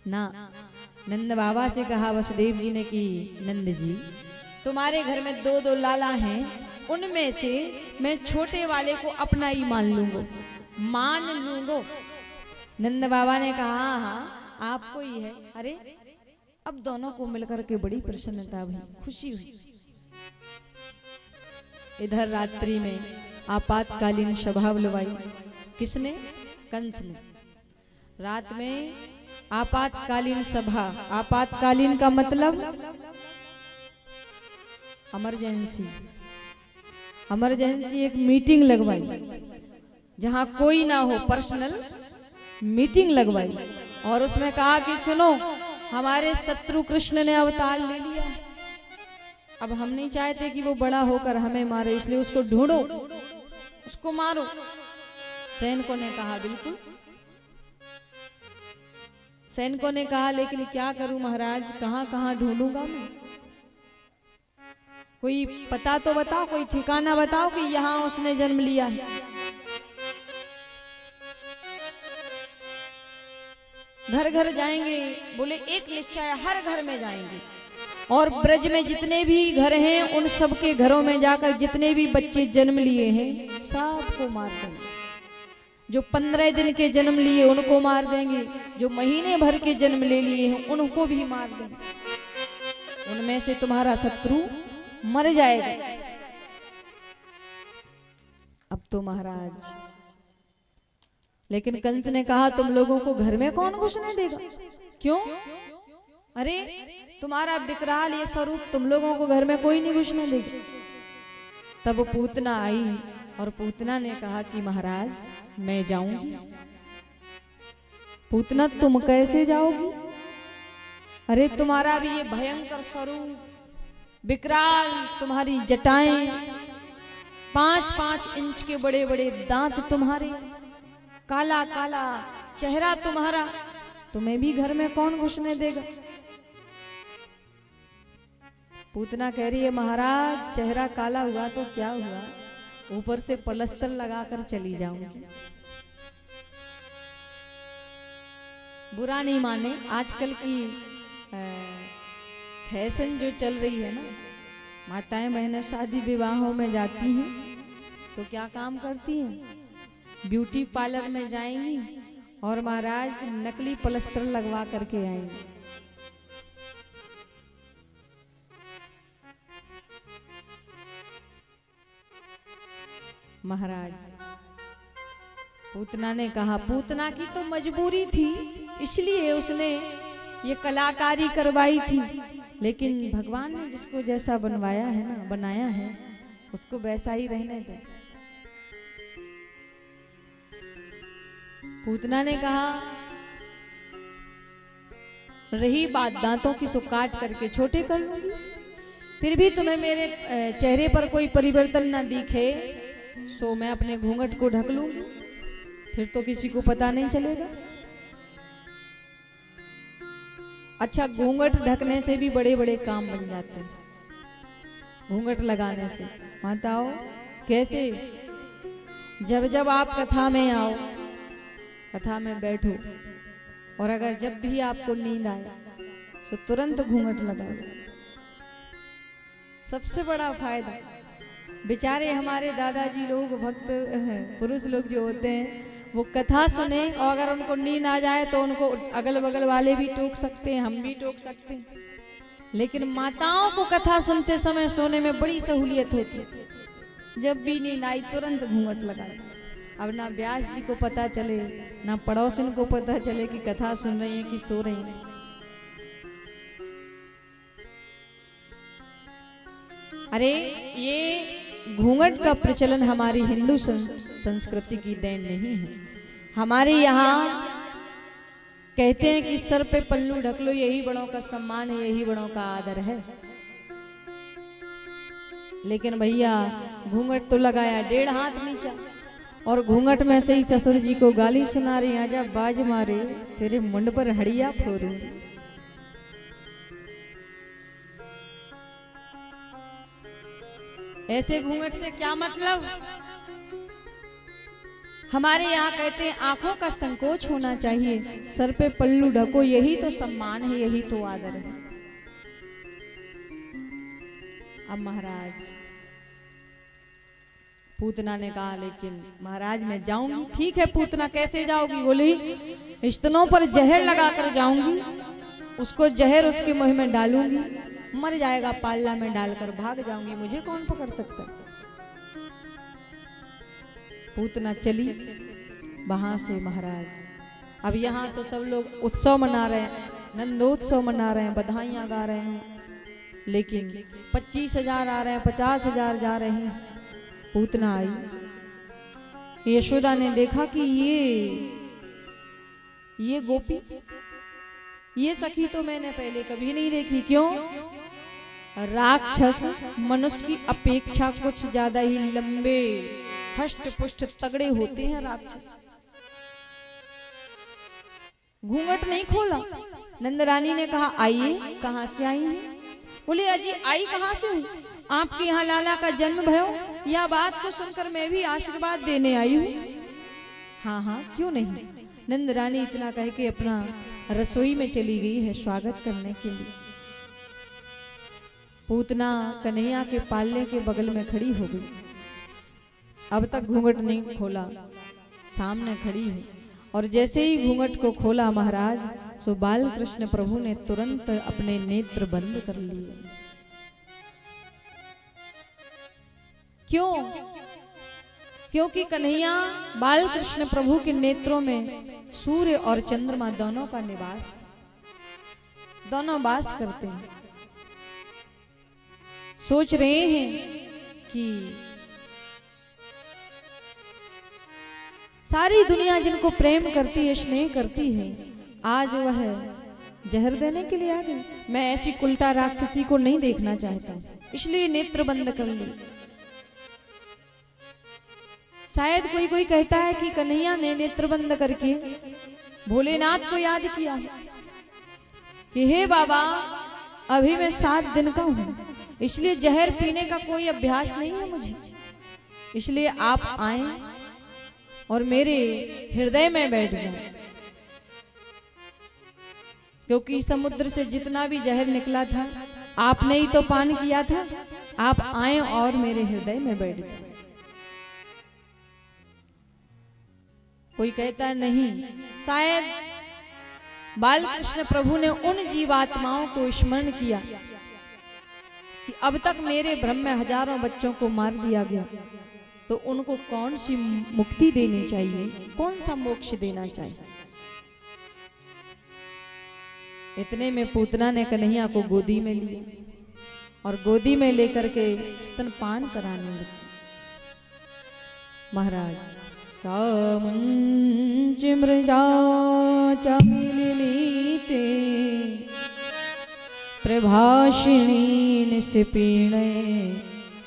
ना। नंद बाबा से कहा वसुदेव जी ने कि नंद जी तुम्हारे घर में दो दो लाला हैं, उनमें से मैं छोटे वाले को अपना ही मान लूंगा। नंद बाबा ने कहा हाँ आपको ही है। अरे अब दोनों को मिलकर के बड़ी प्रसन्नता हुई, खुशी हुई। इधर रात्रि में आपातकालीन सभा बुलवाई। किसने? कंस ने। रात में आपातकालीन सभा। आपातकालीन का मतलब इमरजेंसी। इमरजेंसी एक मीटिंग लगवाई जहां कोई ना हो, पर्सनल मीटिंग लगवाई और उसमें कहा कि सुनो हमारे शत्रु कृष्ण ने अवतार ले लिया। अब हम नहीं चाहते कि वो बड़ा होकर हमें मारे, इसलिए उसको ढूंढो, उसको मारो। सैनिकों ने कहा बिल्कुल। सैनिकों ने कहा लेकिन क्या करूं महाराज, कहां कहां ढूंढूंगा मैं? कोई पता तो बताओ, कोई ठिकाना बताओ कि यहां उसने जन्म लिया है। घर घर जाएंगे, बोले एक निश्चय हर घर में जाएंगे और ब्रज में जितने भी घर हैं उन सबके घरों में जाकर जितने भी बच्चे जन्म लिए हैं सबको मार देंगे। जो 15 दिन के जन्म लिए उनको मार देंगे, जो महीने भर के जन्म ले लिए हैं उनको भी मार देंगे। उनमें से तुम्हारा शत्रु मर जाएगा। अब तो महाराज, लेकिन कंस ने कहा तुम लोगों को घर में कौन घुसने देगा? क्यों? अरे तुम्हारा विकराल ये स्वरूप, तुम लोगों को घर में कोई नहीं घुसने देगा। तब पूतना आई और पूतना ने कहा कि महाराज मैं जाऊंगी। पूतना तुम कैसे जाओगी? अरे तुम्हारा भी ये भयंकर स्वरूप, विकराल तुम्हारी जटाएं, 5-5 इंच के बड़े बड़े दांत तुम्हारे, काला काला चेहरा तुम्हारा, तुम्हें भी घर में कौन घुसने देगा? पूतना कह रही है महाराज चेहरा काला हुआ तो क्या हुआ, ऊपर से पलस्तर लगाकर चली जाऊंगी। बुरा नहीं माने, आजकल की फैशन जो चल रही है ना, माताएं बहनें शादी विवाहों में जाती हैं तो क्या काम करती हैं? ब्यूटी पार्लर में जाएंगी और महाराज नकली पलस्तर लगवा करके आएंगी। महाराज पूतना ने कहा, पूतना की तो मजबूरी थी इसलिए उसने ये कलाकारी करवाई थी, लेकिन भगवान ने जिसको जैसा बनवाया है ना, बनाया है, उसको वैसा ही रहने दे। पूतना ने कहा रही बात दांतों की, सो काट करके छोटे कर लूंगी, फिर भी तुम्हें मेरे चेहरे पर कोई परिवर्तन ना दिखे सो मैं अपने घूंघट को ढक लूंगी, फिर तो किसी को पता नहीं चलेगा। अच्छा, घूंघट ढकने से भी बड़े बड़े काम बन जाते हैं, घूंघट लगाने से। माताओं कैसे? जब जब आप कथा में आओ, कथा में बैठो, और अगर जब भी आपको नींद आए तो तुरंत घूंघट लगाओ। सबसे बड़ा फायदा। बेचारे हमारे दादाजी लोग, भक्त पुरुष लोग जो होते हैं, वो कथा सुने और अगर उनको नींद आ जाए तो उनको अगल बगल वाले भी टोक सकते हैं, हम भी टोक सकते हैं। लेकिन माताओं को कथा सुनते समय सोने में बड़ी सहूलियत होती है। जब भी नींद आई तुरंत घूंघट लगा। अब ना व्यास जी को पता चले, ना पड़ोसन को पता चले कि कथा सुन रही हैं कि सो रही हैं। अरे ये घूंघट का प्रचलन हमारी हिंदू संस्कृति की देन नहीं है। हमारे यहाँ कहते हैं कि सर पे पल्लू ढक लो, यही बड़ों का सम्मान है, यही बड़ों का आदर है। लेकिन भैया घूंघट तो लगाया 1.5 हाथ नीचा, और घूंघट में से ही ससुर जी को गाली सुना रही, आजा बाज मारे तेरे मुंड पर हड़िया फोड़ू। ऐसे घूंघट से क्या मतलब? हमारे यहाँ कहते हैं आंखों का संकोच होना चाहिए, सर पे पल्लू ढको, यही तो सम्मान है, यही तो आदर है। अब महाराज, पूतना ने कहा लेकिन महाराज मैं जाऊंगी। ठीक है पूतना, कैसे जाओगी? बोली स्तनों पर जहर लगाकर जाऊंगी, उसको जहर उसके मुंह में डालूंगी, मर जाएगा, पाल्ला में डालकर भाग जाऊंगी, मुझे कौन पकड़ सकता? पूतना चली वहां से। महाराज अब यहाँ तो सब लोग उत्सव मना रहे हैं, नंदोत्सव मना रहे हैं, बधाइयां गा रहे हैं, लेकिन 25,000 आ रहे हैं, 50,000 जा रहे हैं। पूतना आई, यशोदा ने देखा कि ये गोपी, ये सखी तो मैंने पहले कभी नहीं देखी। क्यों? राक्षस मनुष्य की अपेक्षा कुछ ज्यादा ही लंबे, हष्ट पुष्ट तगड़े होते हैं राक्षस। घूंघट नहीं खोला। नंद रानी ने कहा आइए, कहां से आई हैं? बोले अजी आई कहां से हूँ, आपके यहाँ लाला का जन्म भयो, यह बात को सुनकर मैं भी आशीर्वाद देने आई हूँ। हाँ हाँ क्यों नहीं। नंद रानी इतना कह के अपना रसोई में चली गई है स्वागत करने के लिए। पूतना कन्हैया के पालने के बगल में खड़ी हो गई। अब तक घूंघट नहीं खोला, सामने खड़ी है, और जैसे ही घूंघट को खोला महाराज, सो बाल कृष्ण प्रभु ने तुरंत अपने नेत्र बंद कर लिए। क्यों? क्योंकि कन्हैया बाल कृष्ण प्रभु के नेत्रों में सूर्य और चंद्रमा दोनों का निवास, दोनों वास करते हैं। सोच रहे हैं कि सारी दुनिया जिनको प्रेम करती है, स्नेह करती है, आज वह जहर देने के लिए आ गई। मैं ऐसी कुलटा राक्षसी को नहीं देखना चाहता, इसलिए नेत्र बंद कर ली। शायद कोई कोई कहता है कि कन्हैया ने नेत्र बंद करके भोलेनाथ को याद किया कि हे बाबा अभी मैं 7 दिन का हूं, इसलिए जहर पीने का कोई अभ्यास नहीं है मुझे, इसलिए आप आए और मेरे हृदय में बैठ जाएं। क्योंकि समुद्र से जितना भी जहर निकला था आपने ही तो पान किया था, आप आए और मेरे हृदय में बैठ जाएं। कोई कहता नहीं, शायद बाल कृष्ण प्रभु ने उन जीवात्माओं को स्मरण किया कि अब तक मेरे भ्रम में हजारों बच्चों को मार दिया गया, तो उनको कौन सी मुक्ति देनी चाहिए, कौन सा मोक्ष देना चाहिए। इतने में पूतना ने कन्हैया को गोदी में लिया और गोदी में लेकर के स्तनपान कराने लगी। महाराज सामुंज मृजा चमिलिनीते प्रभाषिणी निस्पीणे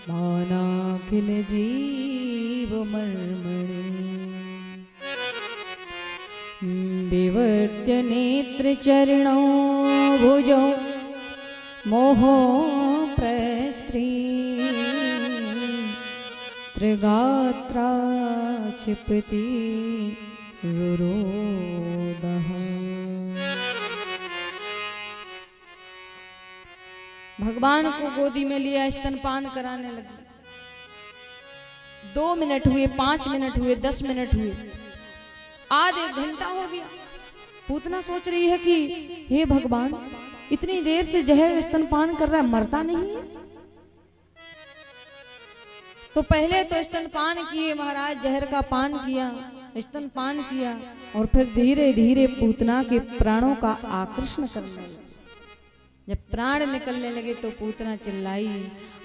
मानाखिल जीव मर्मणे विवर्त्य नेत्र चरणों भुजो मोहो प्रस्त्री त्रिगात्रा क्षिपति रुरोदः। भगवान को गोदी में लिया, स्तनपान कराने लगी। 2 मिनट हुए, 5 मिनट हुए, 10 मिनट हुए, आध 1 घंटा हो गया। पूतना सोच रही है कि हे भगवान, इतनी देर से जहर स्तनपान कर रहा है, मरता नहीं है। तो पहले तो स्तनपान किए महाराज, जहर का पान किया, स्तनपान किया, और फिर धीरे धीरे पूतना के प्राणों का आकर्षण करने लगे। जब प्राण निकलने लगे तो पूतना चिल्लाई,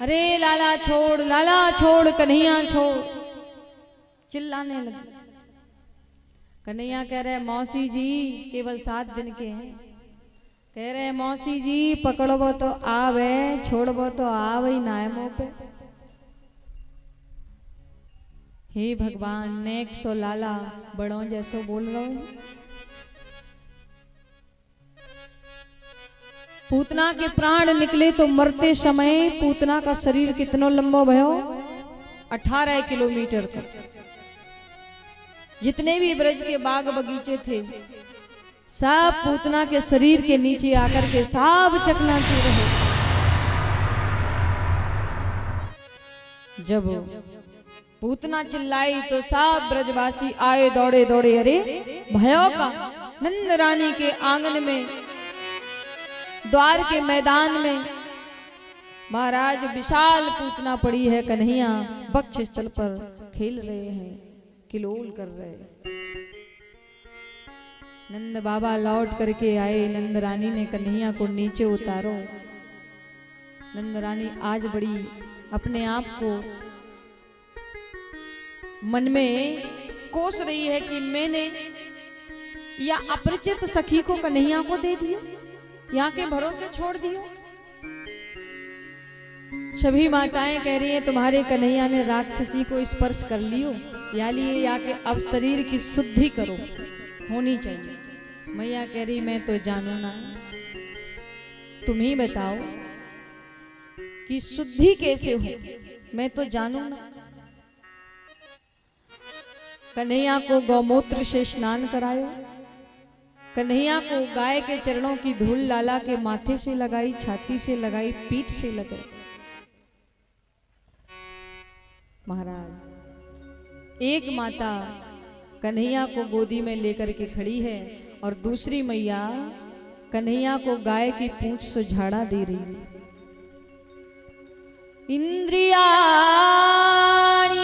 अरे लाला छोड़, कन्हैया छोड़, चिल्लाने लगी। कन्हैया कह रहे मौसी जी केवल 7 दिन के हैं। कह रहे मौसी जी पकड़बो तो आवे, छोड़बो तो आवे ही ना है मुंह पे। हे भगवान, नेक सो लाला बड़ों जैसो बोल रहे हो। पूतना के प्राण निकले तो मरते समय पूतना का शरीर कितना लंबा भयो? 18 किलोमीटर का। जितने भी ब्रज के बाग बगीचे थे सब पूतना के शरीर के नीचे आकर के सब चकनाचूर रहे। जब पूतना चिल्लाई तो सब ब्रजवासी आए दौड़े दौड़े। अरे भयो का नंद रानी के आंगन में, द्वार के मैदान में महाराज विशाल पूतना पड़ी है। कन्हैया वक्ष स्थल पर खेल रहे हैं, किलोल कर रहे हैं। नंद बाबा लौट करके आए। नंद रानी ने कन्हैया को नीचे उतारो। नंद रानी आज बड़ी अपने आप को मन में कोस रही है कि मैंने या अपरिचित सखी को कन्हैया को दे दिया, यहाँ के भरोसे छोड़ दियो। सभी माताएं कह रही हैं तुम्हारे कन्हैया ने राक्षसी को स्पर्श कर लियो, या लिए या के अब शरीर की शुद्धि करो, होनी चाहिए। मैया कह रही मैं तो जानू ना, तुम ही बताओ कि शुद्धि कैसे हो, मैं तो जानू ना। कन्हैया को गौमूत्र से स्नान करायो। कन्हैया को गाय के चरणों की धूल लाला के माथे से लगाई, छाती से लगाई, पीठ से लगाई। महाराज एक माता कन्हैया को गोदी में लेकर के खड़ी है और दूसरी मैया कन्हैया को गाय की पूंछ से झाड़ा दे रही है। इंद्रियाणि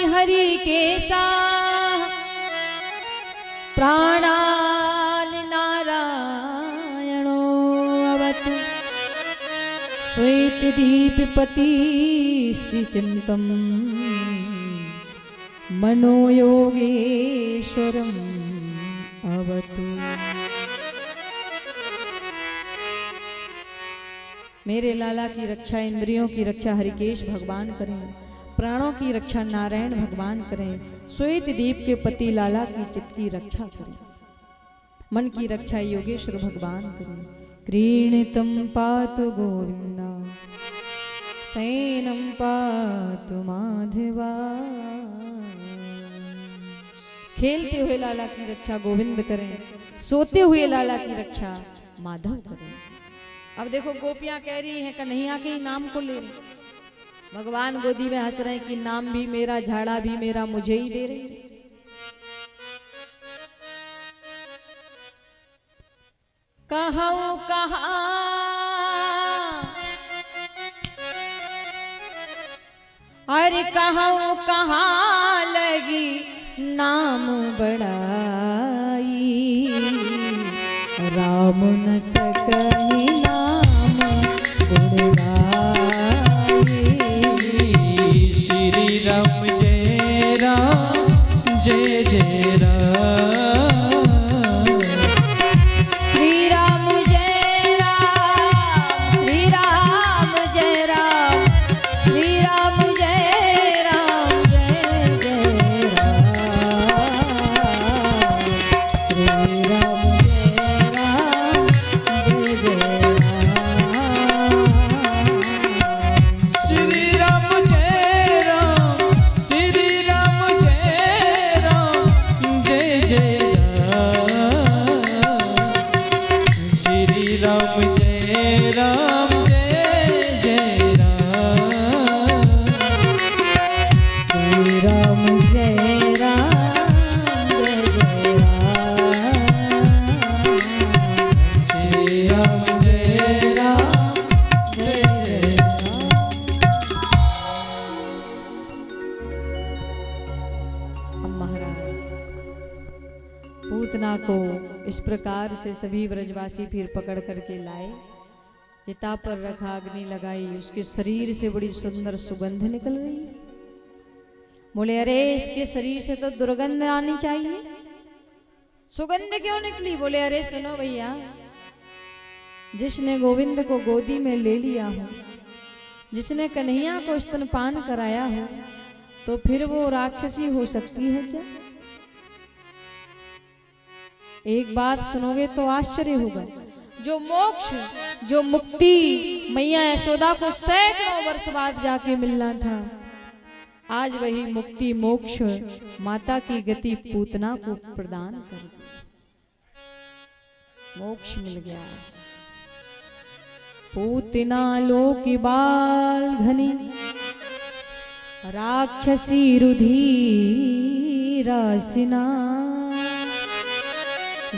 हरि के सा प्राणान नारायणो अवतु श्वेत दीपपति श्रीचिंतम मनोयोगेश्वरम अवतु। मेरे लाला की रक्षा, इंद्रियों की रक्षा हरिकेश भगवान करें, प्राणों की रक्षा नारायण भगवान करें, श्वेत दीप के पति लाला की चित्त की रक्षा करें, मन की रक्षा योगेश्वर भगवान करें। क्रीणितम पातु गोविंदा सैनम पातु माधवा। खेलते हुए लाला की रक्षा गोविंद करें, सोते हुए लाला की रक्षा माधव करें। अब देखो गोपियां कह रही हैं कन्हैया के ही नाम को ले। भगवान गोदी में हंस रहे हैं कि नाम भी मेरा, झाड़ा भी मेरा, मुझे ही दे रही है। कहूं कहां अरे कहूं कहां लगी नाम बड़ाई, राम न सकहि नाम गुणगाई। श्री राम जय राम जय जय राम, श्री राम जय राम, श्री राम जय राम, श्री राम जय राम जय जय राम, श्री राम जय राम जय जय राम जय जय राम। श्री राम जय राम जय जय राम। श्री राम जय राम जय जय राम। अब महाराज पूतना को इस प्रकार से सभी ब्रजवासी फिर पकड़ करके लाए, चिता पर रखा, अग्नि लगाई, उसके शरीर से बड़ी सुंदर सुगंध निकल रही। बोले अरे इसके शरीर से तो दुर्गंध आनी चाहिए, सुगंध क्यों निकली? बोले अरे सुनो भैया, जिसने गोविंद को गोदी में ले लिया हो, जिसने कन्हैया को स्तनपान कराया हो, तो फिर वो राक्षसी हो सकती है क्या? एक बात सुनोगे तो आश्चर्य होगा। जो मोक्ष, जो मुक्ति मैया यशोदा को सैकड़ों वर्ष बाद जाके मिलना था, आज वही मुक्ति मोक्ष माता की गति पूतना को प्रदान कर दी। मोक्ष मिल गया। पूतना लोकी बाल घनी राक्षसी रुधिरासिना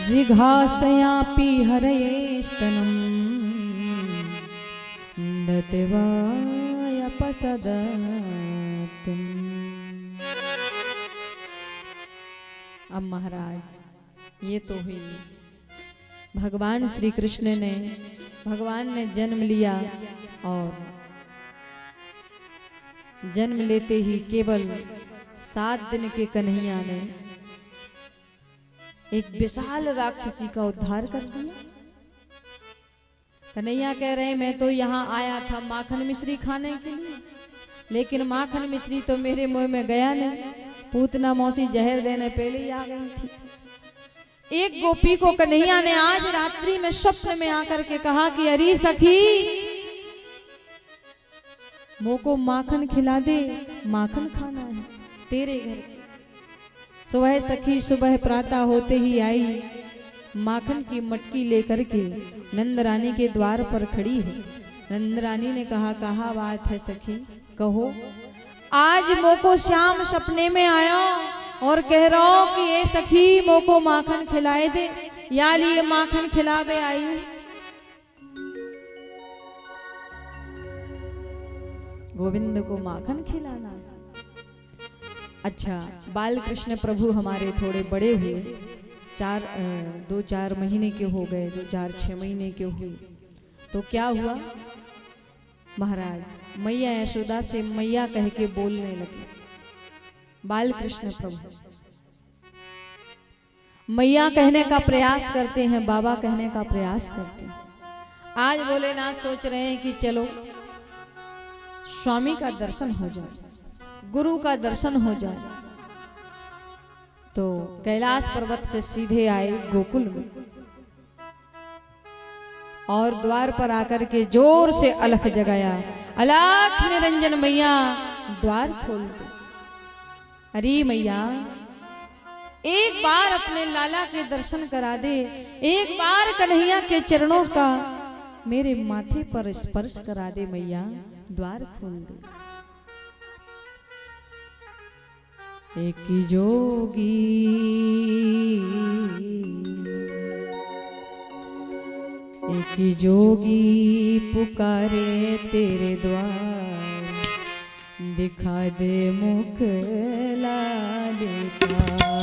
जिघासयापि हरये स्तनम् दत्वायपसदतुम्। अब महाराज ये तो हुई, भगवान श्री कृष्ण ने, भगवान ने जन्म लिया और जन्म लेते ही केवल 7 दिन के कन्हैया ने एक विशाल राक्षसी का उद्धार कर दिया। कन्हैया कह रहे हैं मैं तो यहाँ आया था माखन मिश्री खाने के लिए, लेकिन माखन मिश्री तो मेरे मुंह में गया नहीं, पूतना मौसी जहर देने पहले ही आ गई थी। एक गोपी को कन्हैया ने आज रात्रि में स्वप्न में आकर के कहा कि अरे सखी मोको माखन खिला दे, माखन खाना है तेरे घर। सुबह सखी सुबह प्रातः होते ही आई, माखन की मटकी लेकर के नंद रानी के द्वार पर खड़ी है। नंद रानी ने कहा बात है सखी, कहो। आज मोको श्याम सपने में आया और कह रहा हूं कि ये सखी मोको माखन खिलाए दे, या लिए माखन खिलावे आई। गोविंद को माखन खिलाना। अच्छा, बाल कृष्ण प्रभु हमारे थोड़े बड़े हुए, 2-4 महीने के हो गए, 2-4-6 महीने के हुए, तो क्या हुआ महाराज, मैया यशोदा से मैया कह के बोलने लगे। बाल कृष्ण प्रभु मैया कहने का प्रयास करते हैं, बाबा कहने का प्रयास करते हैं। आज भोलेनाथ सोच रहे हैं कि चलो स्वामी का दर्शन हो जाए, गुरु का दर्शन हो जाए, तो कैलाश पर्वत से सीधे आए गोकुल में और द्वार पर आकर के जोर से अलख जगाया, अलख निरंजन मैया द्वार खोल दो। अरे मैया एक बार अपने लाला के दर्शन करा दे, एक बार कन्हैया के चरणों का मेरे माथे पर स्पर्श करा दे मैया, द्वार खोल दे। एक जोगी पुकारे तेरे द्वार, दिखा दे मुख लाले का।